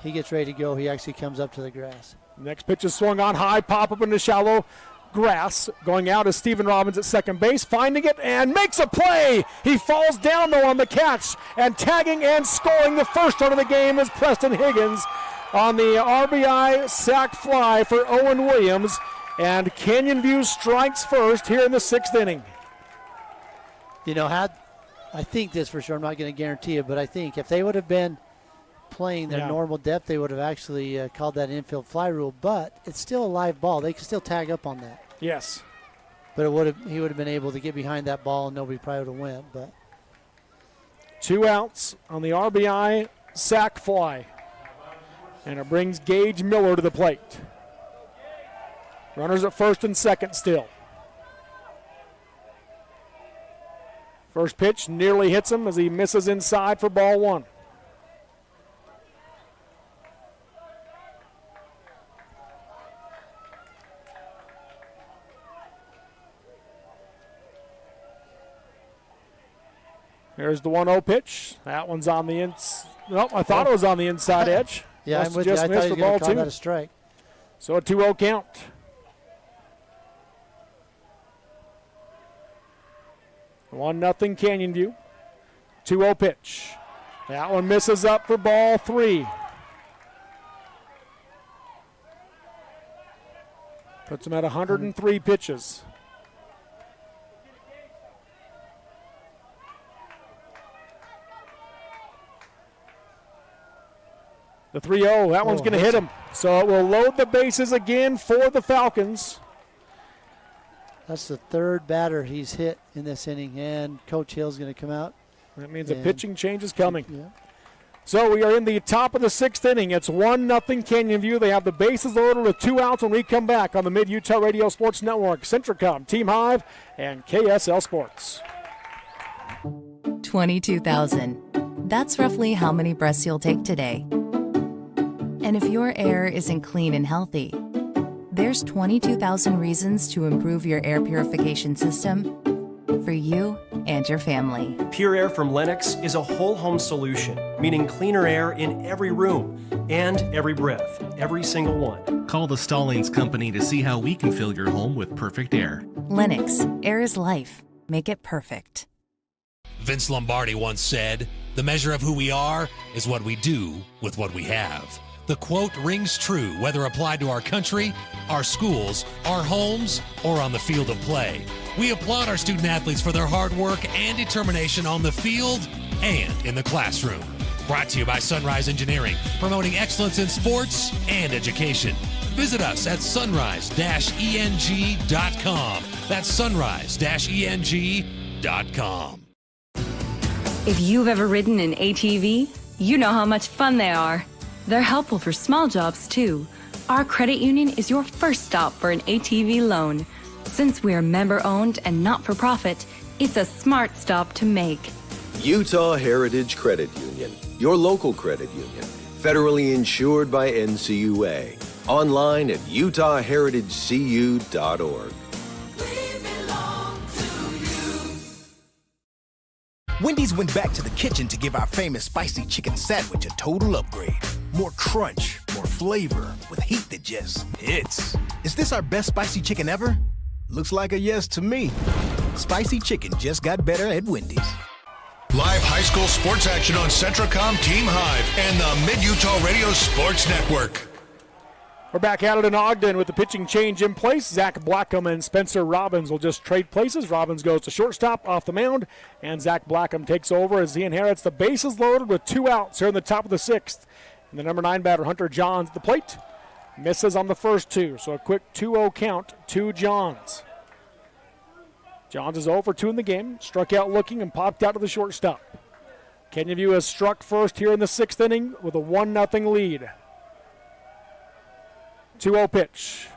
gets ready to go, he actually comes up to the grass. Next pitch is swung on high, pop up into shallow grass. Going out is Stephen Robbins at second base, finding it and makes a play. He falls down though on the catch, and tagging and scoring the first run of the game is Preston Higgins on the RBI sac fly for Owen Williams, and Canyon View strikes first here in the 6th inning. I think this for sure, I'm not going to guarantee it, but I think if they would have been playing their normal depth, they would have actually called that infield fly rule, but it's still a live ball. They can still tag up on that. Yes. But he would have been able to get behind that ball, and nobody probably would have went. But 2 outs on the RBI sac fly. And it brings Gage Miller to the plate. Runners at first and second still. First pitch nearly hits him as he misses inside for ball 1. Here's the 1-0 pitch. That one's on the inside. Nope, I thought it was on the inside edge. Yeah, I'm with you. I thought he was going to call that a strike. So a 2-0 count. 1-0 Canyon View. 2-0 pitch. That one misses up for ball 3. Puts him at 103 pitches. The 3-0, that one's going to hit him. So it will load the bases again for the Falcons. That's the 3rd batter he's hit in this inning, and Coach Hill's going to come out. That means a pitching change is coming. Yeah. So we are in the top of the 6th inning. It's 1-0 Canyon View. They have the bases loaded with 2 outs when we come back on the Mid-Utah Radio Sports Network, Centricom, Team Hive, and KSL Sports. 22,000. That's roughly how many breaths you'll take today. And if your air isn't clean and healthy, there's 22,000 reasons to improve your air purification system for you and your family. Pure Air from Lennox is a whole home solution, meaning cleaner air in every room and every breath, every single one. Call the Stallings Company to see how we can fill your home with perfect air. Lennox, air is life. Make it perfect. Vince Lombardi once said, "The measure of who we are is what we do with what we have." The quote rings true whether applied to our country, our schools, our homes, or on the field of play. We applaud our student athletes for their hard work and determination on the field and in the classroom. Brought to you by Sunrise Engineering, promoting excellence in sports and education. Visit us at sunrise-eng.com. That's sunrise-eng.com. If you've ever ridden an ATV, you know how much fun they are. They're helpful for small jobs, too. Our credit union is your first stop for an ATV loan. Since we're member-owned and not-for-profit, it's a smart stop to make. Utah Heritage Credit Union, your local credit union, federally insured by NCUA. Online at utahheritagecu.org. Wendy's went back to the kitchen to give our famous spicy chicken sandwich a total upgrade. More crunch, more flavor, with heat that just hits. Is this our best spicy chicken ever? Looks like a yes to me. Spicy chicken just got better at Wendy's. Live high school sports action on Centracom Team Hive and the Mid-Utah Radio Sports Network. We're back at it in Ogden with the pitching change in place. Zach Blackham and Spencer Robbins will just trade places. Robbins goes to shortstop off the mound, and Zach Blackham takes over as he inherits the bases loaded with 2 outs here in the top of the 6th. And the number 9 batter, Hunter Johns, at the plate. Misses on the first 2, so a quick 2-0 count to Johns. Johns is 0 for 2 in the game, struck out looking and popped out to the shortstop. Canyon View has struck first here in the 6th inning with a 1-0 lead. 2-0 pitch.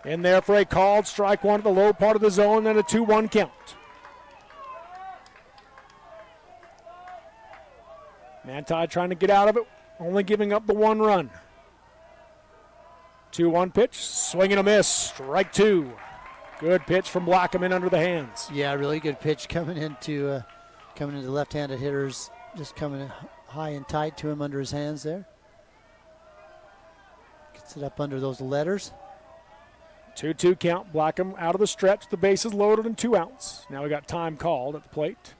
In there for a called strike one at the low part of the zone and a 2-1 count. Manti trying to get out of it, only giving up the 1 run. 2-1 pitch, swing and a miss, strike 2. Good pitch from Blackham in under the hands. Yeah, really good pitch coming into left-handed hitters, just coming high and tight to him under his hands there. Gets it up under those letters. 2-2 count. Blackham out of the stretch. The bases loaded and 2 outs. Now we got time called at the plate.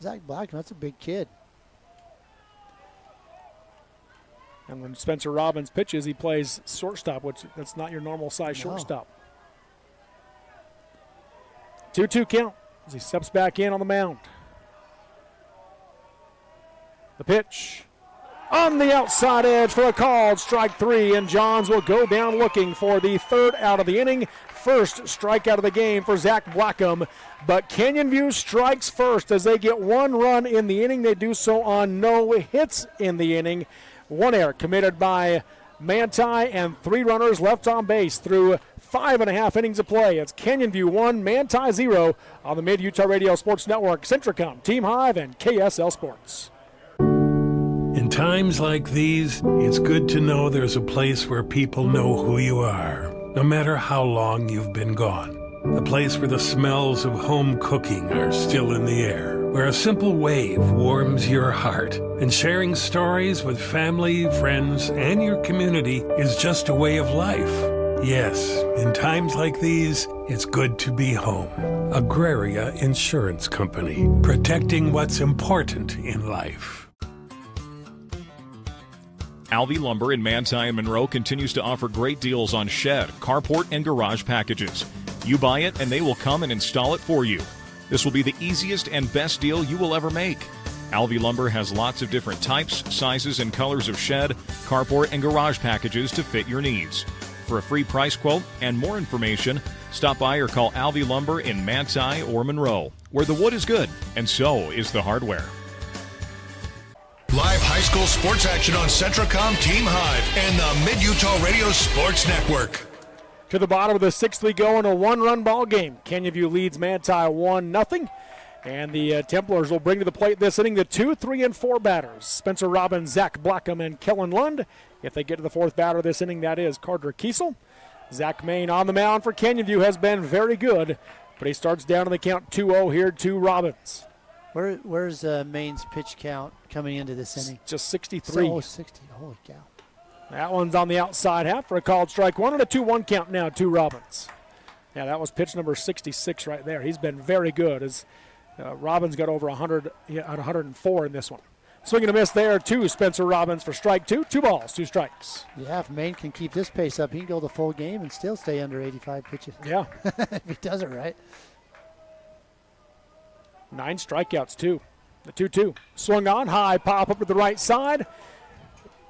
Zach Blackham, that's a big kid. And when Spencer Robbins pitches, he plays shortstop, which that's not your normal size shortstop. 2-2 count as he steps back in on the mound. The pitch. On the outside edge for a called strike 3, and Johns will go down looking for the 3rd out of the inning. First strikeout of the game for Zach Blackham, but Canyon View strikes first as they get 1 run in the inning. They do so on no hits in the inning. 1 error committed by Manti and 3 runners left on base through 5.5 innings of play. It's Canyon View 1, Manti 0 on the Mid-Utah Radio Sports Network, Centracom, Team Hive, and KSL Sports. In times like these, it's good to know there's a place where people know who you are, no matter how long you've been gone. A place where the smells of home cooking are still in the air, where a simple wave warms your heart, and sharing stories with family, friends, and your community is just a way of life. Yes, in times like these, it's good to be home. Agraria Insurance Company, protecting what's important in life. Alvey Lumber in Manti and Monroe continues to offer great deals on shed, carport, and garage packages. You buy it and they will come and install it for you. This will be the easiest and best deal you will ever make. Alvey Lumber has lots of different types, sizes, and colors of shed, carport, and garage packages to fit your needs. For a free price quote and more information, stop by or call Alvey Lumber in Manti or Monroe, where the wood is good and so is the hardware. Live high school sports action on Centracom Team Hive and the Mid-Utah Radio Sports Network. To the bottom of the 6th we go in a 1-run ball game. Canyon View leads Manti 1-0. And the Templars will bring to the plate this inning the 2, 3, and 4 batters. Spencer Robbins, Zach Blackham, and Kellen Lund. If they get to the 4th batter this inning, that is Carter Kiesel. Zach Main on the mound for Canyon View has been very good, but he starts down in the count 2-0 here to Robbins. Where's Maine's pitch count coming into this inning? Just 63. Oh, 60. Holy cow. That one's on the outside half for a called strike 1 and a 2-1 count now to Robbins. Yeah, that was pitch number 66 right there. He's been very good as Robbins got over 100 at 104 in this one. Swing and a miss there to Spencer Robbins for strike 2. 2 balls, 2 strikes. Yeah, if Maine can keep this pace up, he can go the full game and still stay under 85 pitches. Yeah. If he does it right. 9 strikeouts, too. The 2-2. Swung on, high pop up to the right side.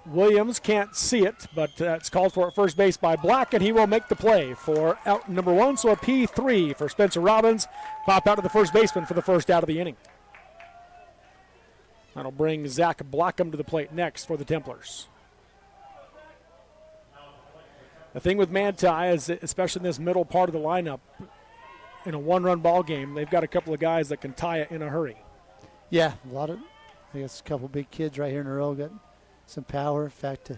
Williams can't see it, but it's called for at first base by Black, and he will make the play for out number 1. So a P3 for Spencer Robbins. Pop out to the first baseman for the first out of the inning. That'll bring Zach Blackham to the plate next for the Templars. The thing with Manti is, especially in this middle part of the lineup, in a one-run ball game, they've got a couple of guys that can tie it in a hurry. Yeah, I guess a couple big kids right here in a row got some power. In fact,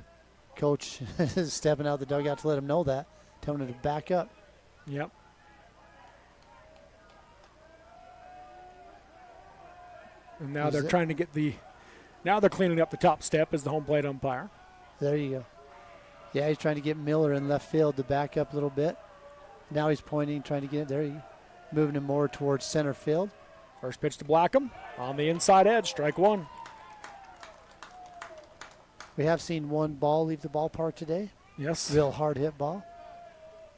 coach is stepping out the dugout to let them know that, telling them to back up. Yep. And now they're trying to get now they're cleaning up the top step as the home plate umpire. There you go. Yeah, he's trying to get Miller in left field to back up a little bit. Now he's pointing, trying to get it there. Moving him more towards center field. First pitch to Blackham on the inside edge, strike 1. We have seen one ball leave the ballpark today. Yes. Real hard hit ball.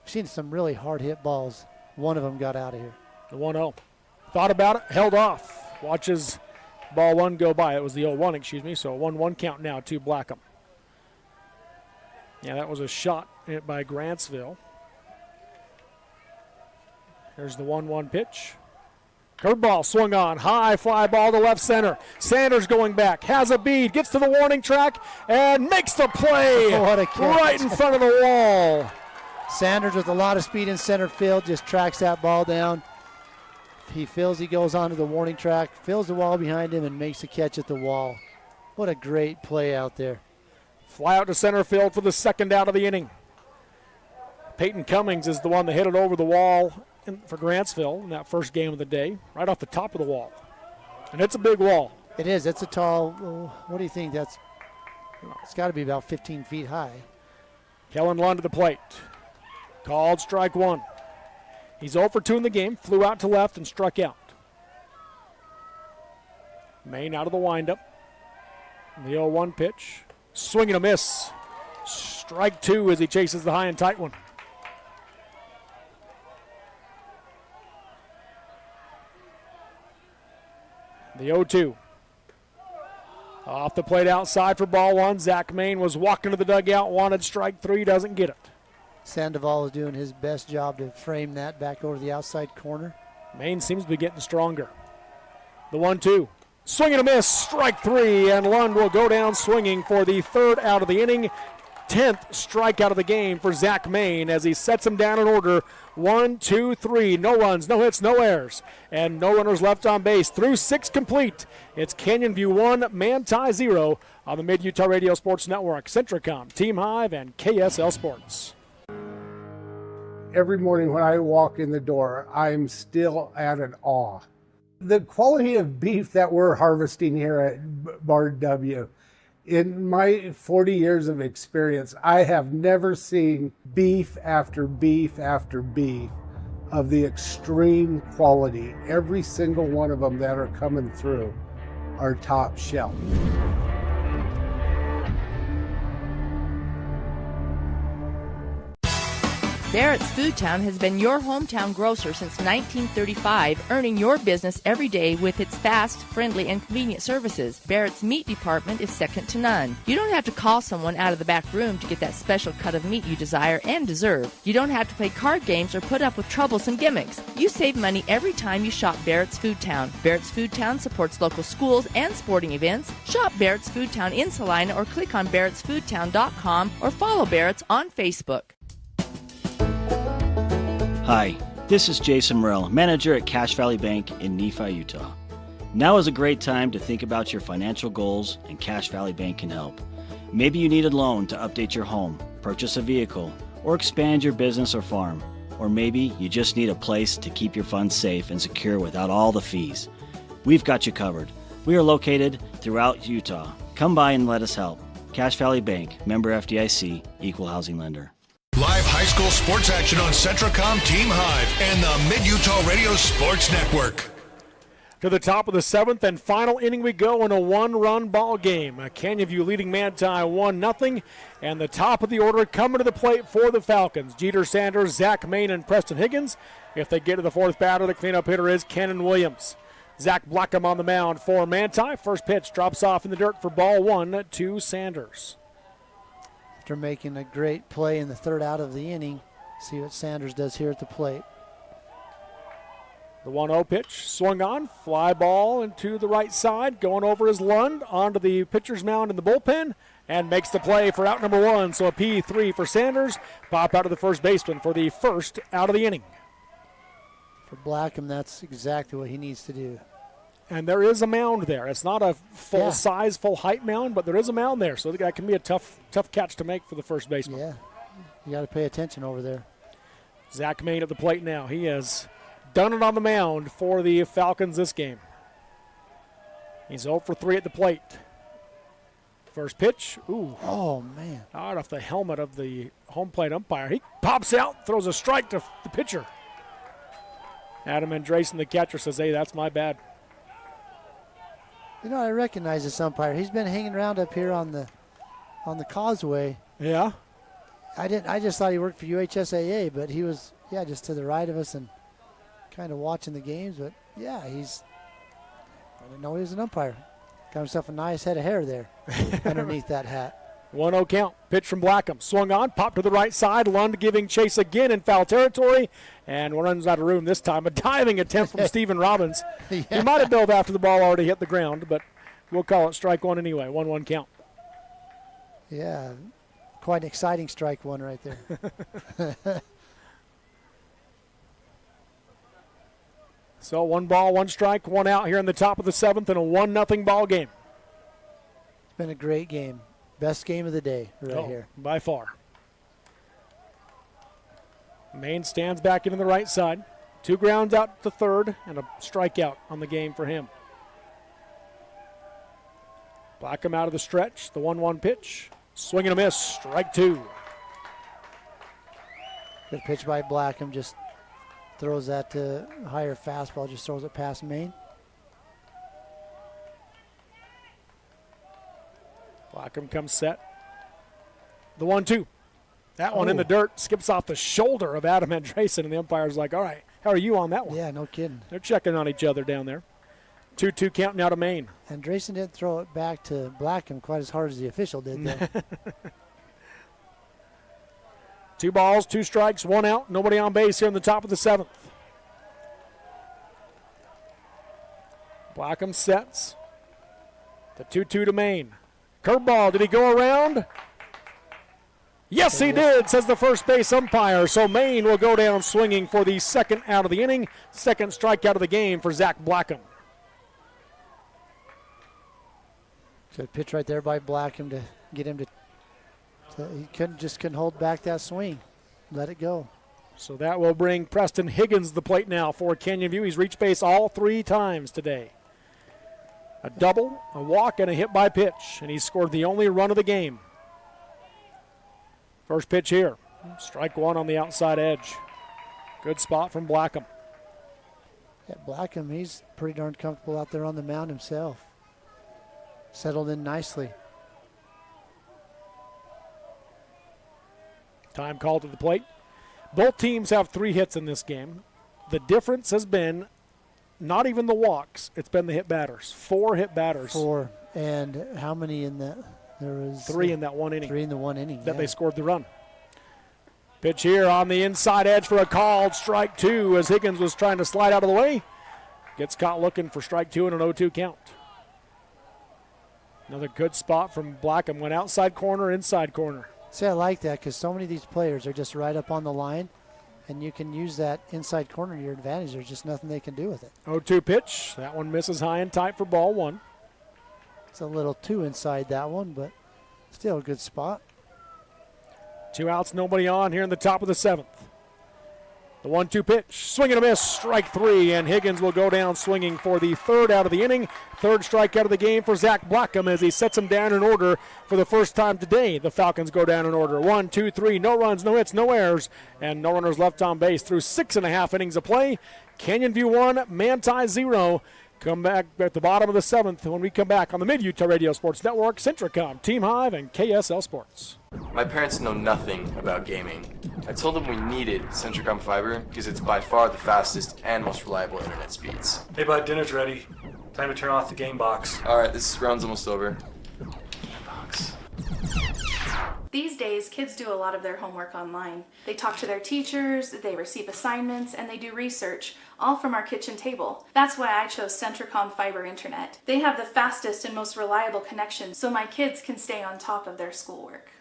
We've seen some really hard hit balls. One of them got out of here. The 1-0. Thought about it, held off. Watches ball 1 go by. It was the 0-1, excuse me. So a 1-1 count now to Blackham. Yeah, that was a shot by Grantsville. There's the 1-1 pitch. Curveball swung on, high fly ball to left center. Sanders going back, has a bead, gets to the warning track, and makes the play what a catch. Right in front of the wall. Sanders with a lot of speed in center field just tracks that ball down. He feels he goes onto the warning track, feels the wall behind him, and makes a catch at the wall. What a great play out there. Fly out to center field for the second out of the inning. Peyton Cummings is the one that hit it over the wall for Grantsville in that first game of the day, right off the top of the wall. And it's a big wall. It is. It's a tall, what do you think? It's got to be about 15 feet high. Kellen Lund to the plate. Called strike 1. He's 0 for 2 in the game, flew out to left and struck out. Maine out of the windup. The 0-1 pitch. Swing and a miss. Strike 2 as he chases the high and tight one. The 0-2. Off the plate outside for ball 1. Zach Maine was walking to the dugout, wanted strike 3, doesn't get it. Sandoval is doing his best job to frame that back over the outside corner. Maine seems to be getting stronger. The 1-2. Swing and a miss, strike 3, and Lund will go down swinging for the third out of the inning. 10th strikeout of the game for Zach Maine as he sets him down in order. 1, 2, 3. No runs, no hits, no errors, and no runners left on base. Through 6 complete. It's Canyon View 1, Manti 0 on the Mid-Utah Radio Sports Network, Centricom, Team Hive, and KSL Sports. Every morning when I walk in the door, I'm still at an awe. The quality of beef that we're harvesting here at Bar W, in my 40 years of experience, I have never seen beef after beef after beef of the extreme quality. Every single one of them that are coming through are top shelf. Barrett's Foodtown has been your hometown grocer since 1935, earning your business every day with its fast, friendly, and convenient services. Barrett's meat department is second to none. You don't have to call someone out of the back room to get that special cut of meat you desire and deserve. You don't have to play card games or put up with troublesome gimmicks. You save money every time you shop Barrett's Foodtown. Barrett's Foodtown supports local schools and sporting events. Shop Barrett's Foodtown in Salina or click on barrettsfoodtown.com or follow Barrett's on Facebook. Hi, this is Jason Morrell, manager at Cache Valley Bank in Nephi, Utah. Now is a great time to think about your financial goals, and Cache Valley Bank can help. Maybe you need a loan to update your home, purchase a vehicle, or expand your business or farm. Or maybe you just need a place to keep your funds safe and secure without all the fees. We've got you covered. We are located throughout Utah. Come by and let us help. Cache Valley Bank, member FDIC, equal housing lender. Live high school sports action on Centricom, Team Hive, and the Mid-Utah Radio Sports Network. To the top of the 7th and final inning we go in a one-run ball game. Canyon View leading Manti 1-0, and the top of the order coming to the plate for the Falcons. Jeter Sanders, Zach Main, and Preston Higgins. If they get to the 4th batter, the cleanup hitter is Cannon Williams. Zach Blackham on the mound for Manti. First pitch drops off in the dirt for ball 1 to Sanders. After making a great play in the 3rd out of the inning, see what Sanders does here at the plate. The 1-0 pitch swung on, fly ball into the right side, going over his Lund onto the pitcher's mound in the bullpen, and makes the play for out number 1. So a P3 for Sanders. Pop out of the first baseman for the 1st out of the inning. For Blackham, that's exactly what he needs to do. And there is a mound there. It's not a full size, full height mound, but there is a mound there. So that can be a tough catch to make for the first baseman. Yeah, you got to pay attention over there. Zach Main at the plate now. He has done it on the mound for the Falcons this game. He's 0 for 3 at the plate. First pitch. Ooh. Oh, man. Out off the helmet of the home plate umpire. He pops out, throws a strike to the pitcher. Adam Andresen, the catcher, says, hey, that's my bad. You know, I recognize this umpire. He's been hanging around up here on the causeway. Yeah? I just thought he worked for UHSAA, but he was, just to the right of us and kind of watching the games. But, I didn't know he was an umpire. Got himself a nice head of hair there underneath that hat. 1-0 count. Pitch from Blackham. Swung on, popped to the right side. Lund giving chase again in foul territory. And runs out of room this time. A diving attempt from Stephen Robbins. He might have dove after the ball already hit the ground, but we'll call it strike 1 anyway. 1-1 count. Yeah, quite an exciting strike 1 right there. So 1 ball, 1 strike, 1 out here in the top of the 7th in a 1-0 ball game. It's been a great game. Best game of the day here. By far. Main stands back into the right side. 2 grounds out to 3rd and a strikeout on the game for him. Blackham out of the stretch. The 1-1 pitch. Swing and a miss. Strike 2. Good pitch by Blackham. Just throws that to higher fastball. Just throws it past Main. Blackham comes set. The 1-2. That one in the dirt. Skips off the shoulder of Adam Andresen, and the umpire's like, all right, how are you on that one? Yeah, no kidding. They're checking on each other down there. 2-2 count now to Main. Andresen didn't throw it back to Blackham quite as hard as the official did, though. 2 balls, 2 strikes, 1 out. Nobody on base here in the top of the 7th. Blackham sets. The 2-2 to Main. Curveball, did he go around? Yes, he did, says the first base umpire. So Main will go down swinging for the 2nd out of the inning. 2nd strikeout of the game for Zach Blackham. Good pitch right there by Blackham to get him to he couldn't hold back that swing. Let it go. So that will bring Preston Higgins to the plate now for Canyon View. He's reached base all 3 times today. A double, a walk, and a hit by pitch. And he scored the only run of the game. First pitch here. Strike 1 on the outside edge. Good spot from Blackham. Yeah, Blackham, he's pretty darn comfortable out there on the mound himself. Settled in nicely. Time called to the plate. Both teams have 3 hits in this game. The difference has been not even the walks. It's been the hit batters. 4 hit batters. 4. And how many in that? There was 3 in that 1 inning. 3 in the 1 inning. That they scored the run. Pitch here on the inside edge for a called strike 2 as Higgins was trying to slide out of the way. Gets caught looking for strike 2 and an 0-2 count. Another good spot from Blackham. Went outside corner, inside corner. See, I like that because so many of these players are just right up on the line, and you can use that inside corner to your advantage. There's just nothing they can do with it. 0-2 pitch. That one misses high and tight for ball 1. It's a little too inside that one, but still a good spot. 2 outs, nobody on here in the top of the 7th. The 1-2 pitch. Swing and a miss. Strike 3, and Higgins will go down swinging for the 3rd out of the inning. 3rd strikeout of the game for Zach Blackham as he sets him down in order for the first time today. The Falcons go down in order. 1, 2, 3. No runs, no hits, no errors, and no runners left on base through 6.5 innings of play. Canyon View 1, Manti 0. Come back at the bottom of the 7th when we come back on the Mid-Utah Radio Sports Network, Centricom, Team Hive, and KSL Sports. My parents know nothing about gaming. I told them we needed Centricom Fiber because it's by far the fastest and most reliable internet speeds. Hey bud, dinner's ready. Time to turn off the game box. Alright, this round's almost over. These days, kids do a lot of their homework online. They talk to their teachers, they receive assignments, and they do research, all from our kitchen table. That's why I chose Centricom Fiber Internet. They have the fastest and most reliable connection, so my kids can stay on top of their schoolwork.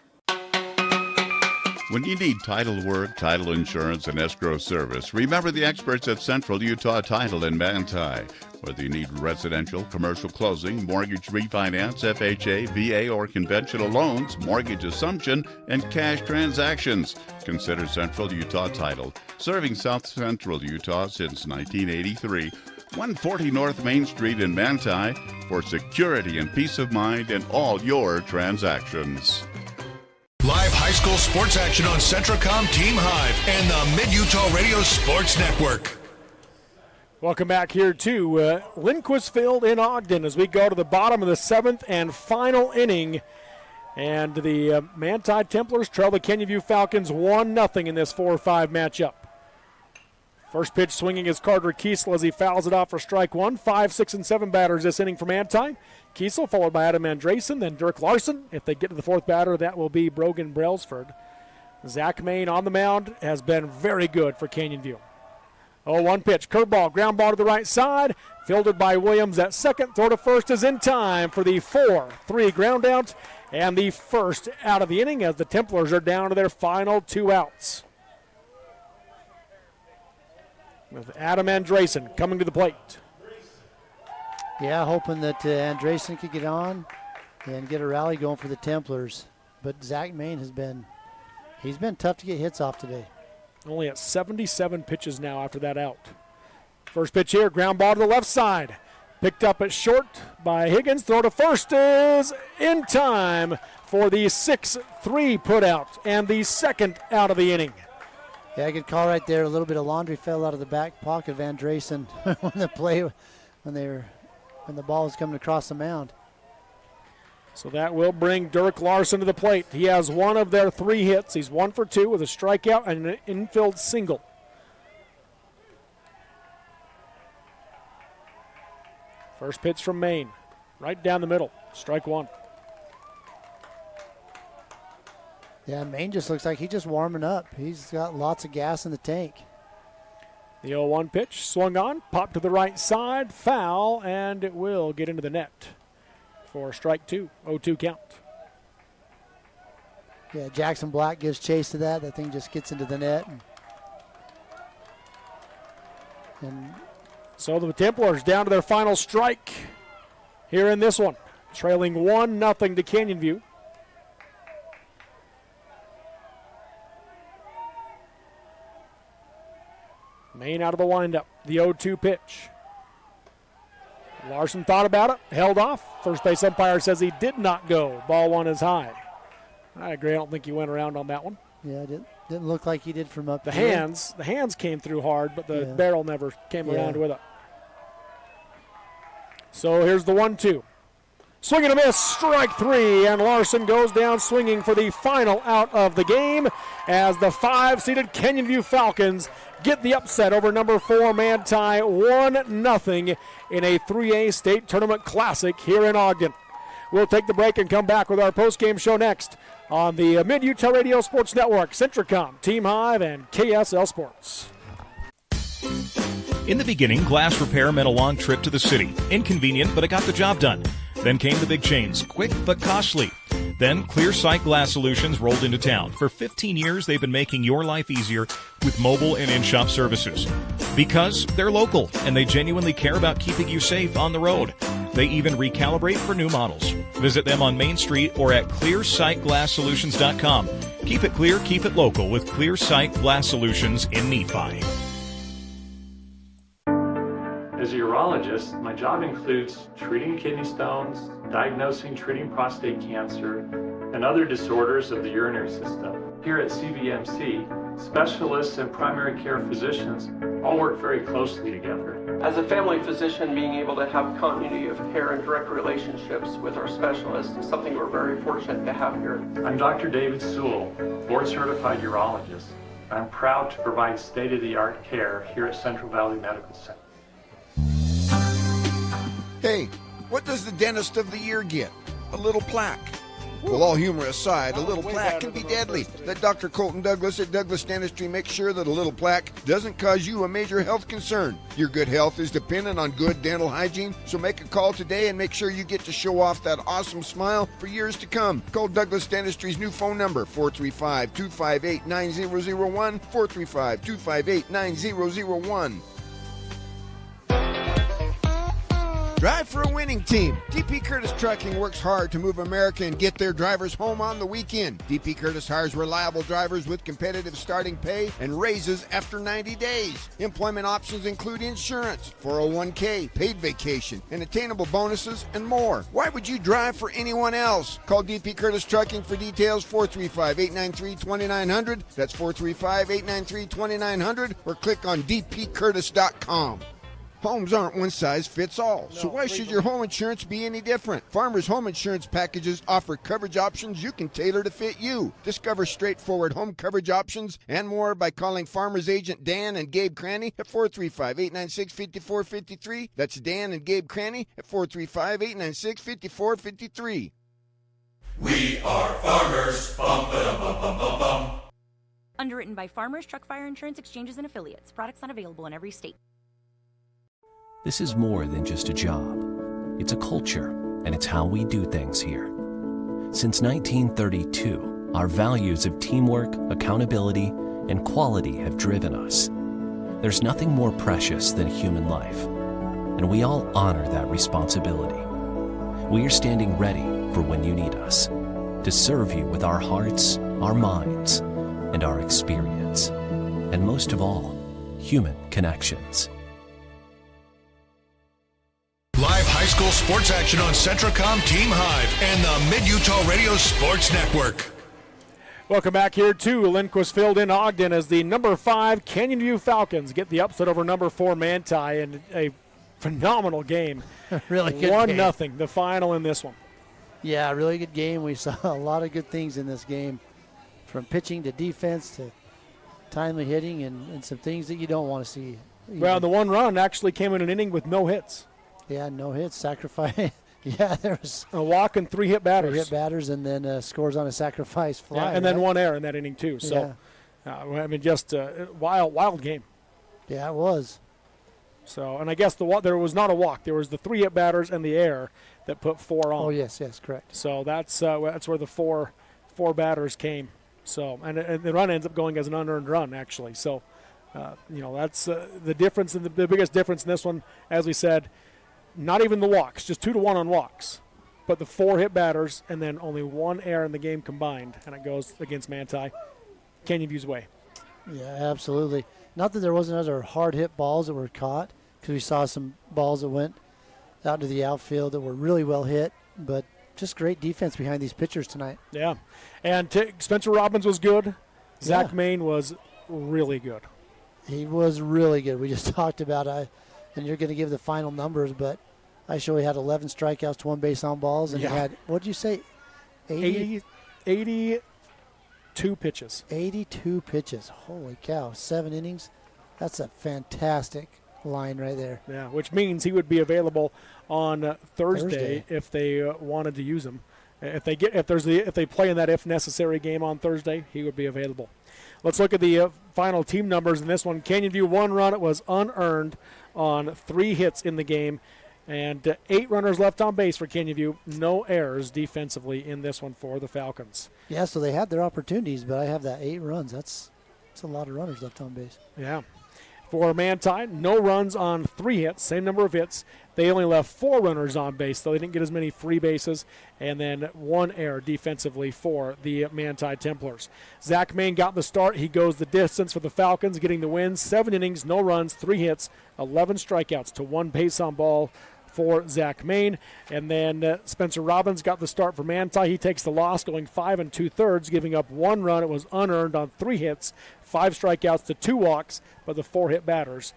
When you need title work, title insurance, and escrow service, remember the experts at Central Utah Title in Manti. Whether you need residential, commercial closing, mortgage refinance, FHA, VA, or conventional loans, mortgage assumption, and cash transactions, consider Central Utah Title. Serving South Central Utah since 1983, 140 North Main Street in Manti for security and peace of mind in all your transactions. Live high school sports action on Centricom, Team Hive, and the Mid-Utah Radio Sports Network. Welcome back here to Lindquist Field in Ogden as we go to the bottom of the 7th and final inning. And the Manti Templars trail the Canyon View Falcons 1-0 in this 4-5 matchup. First pitch swinging is Carter Kiesel as he fouls it off for strike one. 5, 6, and 7 batters this inning for Manti. Kiesel followed by Adam Andresen, then Dirk Larson. If they get to the 4th batter, that will be Brogan Brailsford. Zach Main on the mound has been very good for Canyon View. 0-1 pitch, curveball, ground ball to the right side, fielded by Williams at second. Throw to first is in time for the 4-3 ground out and the first out of the inning as the Templars are down to their final 2 outs. With Adam Andresen coming to the plate. Yeah, hoping that Andresen could get on and get a rally going for the Templars. But Zach Main he's been tough to get hits off today. Only at 77 pitches now after that out. First pitch here, ground ball to the left side. Picked up at short by Higgins. Throw to first is in time for the 6-3 put out and the second out of the inning. Yeah, good call right there. A little bit of laundry fell out of the back pocket of Andresen when the ball was coming across the mound. So that will bring Dirk Larson to the plate. He has one of their 3 hits. He's 1 for 2 with a strikeout and an infield single. First pitch from Maine, right down the middle, strike one. Yeah, Maine just looks like he's just warming up. He's got lots of gas in the tank. The 0-1 pitch swung on, popped to the right side, foul, and it will get into the net for strike 2, 0-2 count. Yeah, Jackson Black gives chase to that. That thing just gets into the net. And so the Templars down to their final strike here in this one, trailing 1-0 to Canyon View. Main out of the windup, the 0-2 pitch. Larson thought about it, held off. First base umpire says he did not go. Ball one is high. I agree. I don't think he went around on that one. Yeah, it didn't look like he did from up the here. The hands came through hard, but the barrel never came around with it. So here's the 1-2. Swing and a miss, strike 3, and Larson goes down swinging for the final out of the game as the 5-seeded Canyon View Falcons get the upset over number 4 Manti 1-0 in a 3A state tournament classic here in Ogden. We'll take the break and come back with our post-game show next on the Mid-Utah Radio Sports Network, Centricom, Team Hive, and KSL Sports. In the beginning, glass repair meant a long trip to the city. Inconvenient, but it got the job done. Then came the big chains, quick but costly. Then Clear Sight Glass Solutions rolled into town. For 15 years, they've been making your life easier with mobile and in-shop services. Because they're local, and they genuinely care about keeping you safe on the road. They even recalibrate for new models. Visit them on Main Street or at clearsightglasssolutions.com. Keep it clear, keep it local with Clear Sight Glass Solutions in Nephi. As a urologist, my job includes treating kidney stones, diagnosing, treating prostate cancer, and other disorders of the urinary system. Here at CVMC, specialists and primary care physicians all work very closely together. As a family physician, being able to have continuity of care and direct relationships with our specialists is something we're very fortunate to have here. I'm Dr. David Sewell, board-certified urologist. I'm proud to provide state-of-the-art care here at Central Valley Medical Center. Hey, what does the dentist of the year get? A little plaque. Well, all humor aside, a little plaque can be deadly. Let Dr. Colton Douglas at Douglas Dentistry make sure that a little plaque doesn't cause you a major health concern. Your good health is dependent on good dental hygiene, so make a call today and make sure you get to show off that awesome smile for years to come. Call Douglas Dentistry's new phone number, 435-258-9001, 435-258-9001. Drive for a winning team. DP Curtis Trucking works hard to move America and get their drivers home on the weekend. DP Curtis hires reliable drivers with competitive starting pay and raises after 90 days. Employment options include insurance, 401k, paid vacation, and attainable bonuses, and more. Why would you drive for anyone else? Call DP Curtis Trucking for details, 435-893-2900. That's 435-893-2900, or click on dpcurtis.com. Homes aren't one size fits all, so why should your home insurance be any different? Farmers Home Insurance Packages offer coverage options you can tailor to fit you. Discover straightforward home coverage options and more by calling Farmers Agent Dan and Gabe Cranny at 435-896-5453. That's Dan and Gabe Cranny at 435-896-5453. We are farmers. Bum, ba-dum, bum, bum, bum, bum. Underwritten by Farmers Truck Fire Insurance Exchanges and Affiliates. Products not available in every state. This is more than just a job. It's a culture, and it's how we do things here. Since 1932, our values of teamwork, accountability, and quality have driven us. There's nothing more precious than a human life, and we all honor that responsibility. We are standing ready for when you need us, to serve you with our hearts, our minds, and our experience, and most of all, human connections. Live high school sports action on Centracom Team Hive and the Mid-Utah Radio Sports Network. Welcome back here to Lindquist Field in Ogden as the number 5 Canyon View Falcons get the upset over number 4 Manti in a phenomenal game. Really good 1-0, the final in this one. Yeah, really good game. We saw a lot of good things in this game, from pitching to defense to timely hitting and some things that you don't want to see. Well, the one run actually came in an inning with no hits. Yeah, no hits, sacrifice. Yeah, there was a walk and 3 hit batters. 3 hit batters, and then scores on a sacrifice fly. Yeah, and then 1 error in that inning too. So, I mean, just a wild game. Yeah, it was. So, and I guess there was not a walk. There was the 3 hit batters and the error that put 4 on. Oh yes, correct. So that's where the four batters came. So, and the run ends up going as an unearned run actually. So, that's the difference. And the biggest difference in this one, as we said. Not even the walks, just 2-1 on walks. But the 4 hit batters and then only 1 error in the game combined, and it goes against Manti. Canyon View's way. Yeah, absolutely. Not that there wasn't other hard hit balls that were caught, because we saw some balls that went out to the outfield that were really well hit, but just great defense behind these pitchers tonight. Yeah. And Spencer Robbins was good. Zach Main was really good. He was really good. We just talked about and you're going to give the final numbers, but I show he had 11 strikeouts to 1 base on balls, and he had, what did you say, 82 pitches. 82 pitches. Holy cow, 7 innings. That's a fantastic line right there. Yeah, which means he would be available on Thursday if they wanted to use him. If they play in that if necessary game on Thursday, he would be available. Let's look at the final team numbers in this one. Canyon View 1 run. It was unearned on 3 hits in the game, and 8 runners left on base for Canyon View. No errors defensively in this one for the Falcons. Yeah, so they had their opportunities, but I have that 8 runs. That's a lot of runners left on base. Yeah. For Manti, no runs on 3 hits, same number of hits. They only left 4 runners on base, though they didn't get as many free bases, and then 1 error defensively for the Manti Templars. Zach Main got the start. He goes the distance for the Falcons, getting the win. 7 innings, no runs, 3 hits, 11 strikeouts to 1 base on ball for Zach Main. And then Spencer Robbins got the start for Manti. He takes the loss, going 5 2/3, giving up 1 run. It was unearned on 3 hits, 5 strikeouts to 2 walks, but the 4 hit batters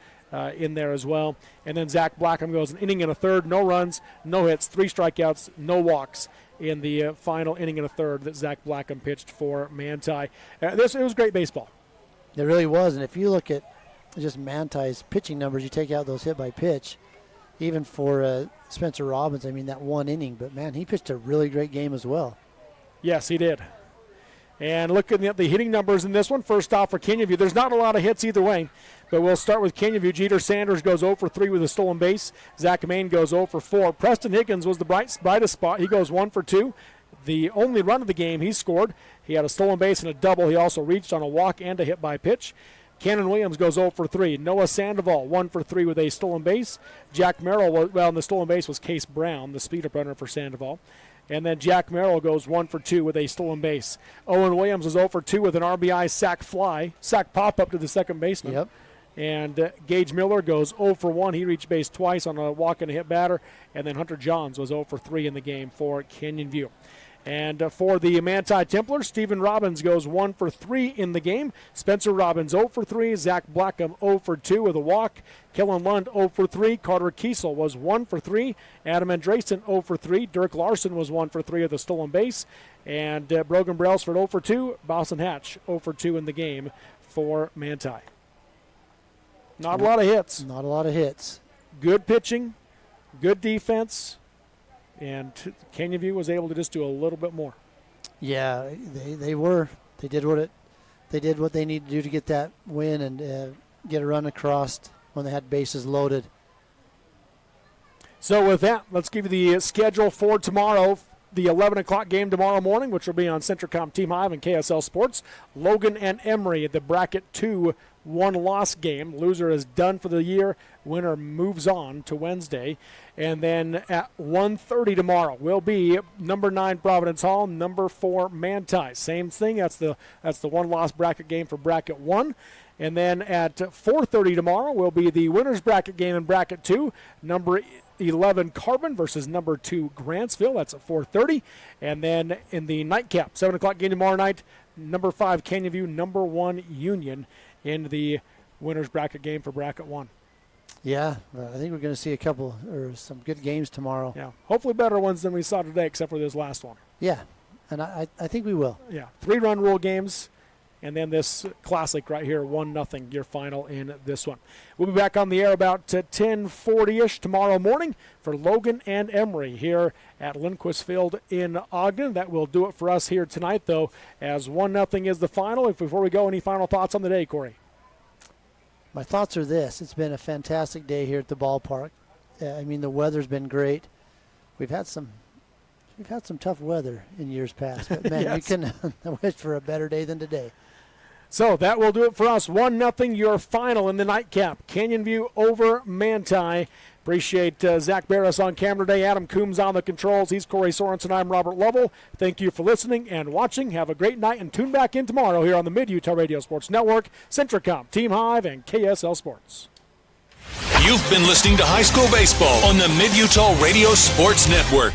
in there as well. And then Zach Blackham goes an inning and a third, no runs, no hits, 3 strikeouts, no walks in the final inning and a third that Zach Blackham pitched for Manti. It was great baseball. It really was, and if you look at just Manti's pitching numbers, you take out those hit by pitch, even for Spencer Robbins, I mean, that 1 inning, but man, he pitched a really great game as well. Yes, he did. And looking at the hitting numbers in this one, first off for Canyon View, there's not a lot of hits either way, but we'll start with Canyon View. Jeter Sanders goes 0 for 3 with a stolen base. Zach Main goes 0 for 4. Preston Higgins was the brightest spot. He goes 1 for 2. The only run of the game he scored. He had a stolen base and a double. He also reached on a walk and a hit by pitch. Cannon Williams goes 0 for 3. Noah Sandoval 1 for 3 with a stolen base. Jack Merrill, and the stolen base was Case Brown, the speed-up runner for Sandoval. And then Jack Merrill goes 1 for 2 with a stolen base. Owen Williams is 0 for 2 with an RBI sack pop-up to the second baseman. Yep. And Gage Miller goes 0 for 1. He reached base twice on a walk and a hit batter. And then Hunter Johns was 0 for 3 in the game for Canyon View. And for the Manti Templars, Stephen Robbins goes 1 for 3 in the game. Spencer Robbins 0 for 3. Zach Blackham 0 for 2 with a walk. Kellen Lund 0 for 3. Carter Kiesel was 1 for 3. Adam Andresen 0 for 3. Dirk Larson was 1 for 3 with a stolen base. And Brogan Brailsford 0 for 2. Boston Hatch 0 for 2 in the game for Manti. Not a lot of hits. Not a lot of hits. Good pitching, good defense. And Canyon View was able to just do a little bit more. Yeah, they did what they needed to do to get that win and get a run across when they had bases loaded. So with that, let's give you the schedule for tomorrow. The 11 o'clock game tomorrow morning, which will be on Centricom Team Hive and KSL Sports. Logan and Emory at the bracket 2 1-loss game. Loser is done for the year. Winner moves on to Wednesday. And then at 1:30 tomorrow will be number 9 Providence Hall, number 4 Manti. Same thing. That's the 1-loss bracket game for bracket 1. And then at 4:30 tomorrow will be the winner's bracket game in bracket 2. Number 11 Carbon versus number 2 Grantsville. That's at 4:30. And then in the nightcap, 7 o'clock game tomorrow night, number 5 Canyon View, number 1 Union in the winner's bracket game for bracket 1. Yeah, I think we're going to see some good games tomorrow. Yeah, hopefully better ones than we saw today, except for this last one. Yeah, and I think we will. Yeah, 3-run rule games, and then this classic right here, 1-0, your final in this one. We'll be back on the air about 10:40-ish tomorrow morning for Logan and Emory here at Lindquist Field in Ogden. That will do it for us here tonight, though, as 1-0 is the final. Before we go, any final thoughts on the day, Corey? My thoughts are this. It's been a fantastic day here at the ballpark. I mean, the weather's been great. We've had some tough weather in years past, but man, yes. You can wish for a better day than today. So that will do it for us. 1-0, your final in the nightcap. Canyon View over Manti. Appreciate Zach Barris on camera today. Adam Coombs on the controls. He's Corey Sorensen. I'm Robert Lovell. Thank you for listening and watching. Have a great night and tune back in tomorrow here on the Mid-Utah Radio Sports Network, Centricom, Team Hive, and KSL Sports. You've been listening to High School Baseball on the Mid-Utah Radio Sports Network.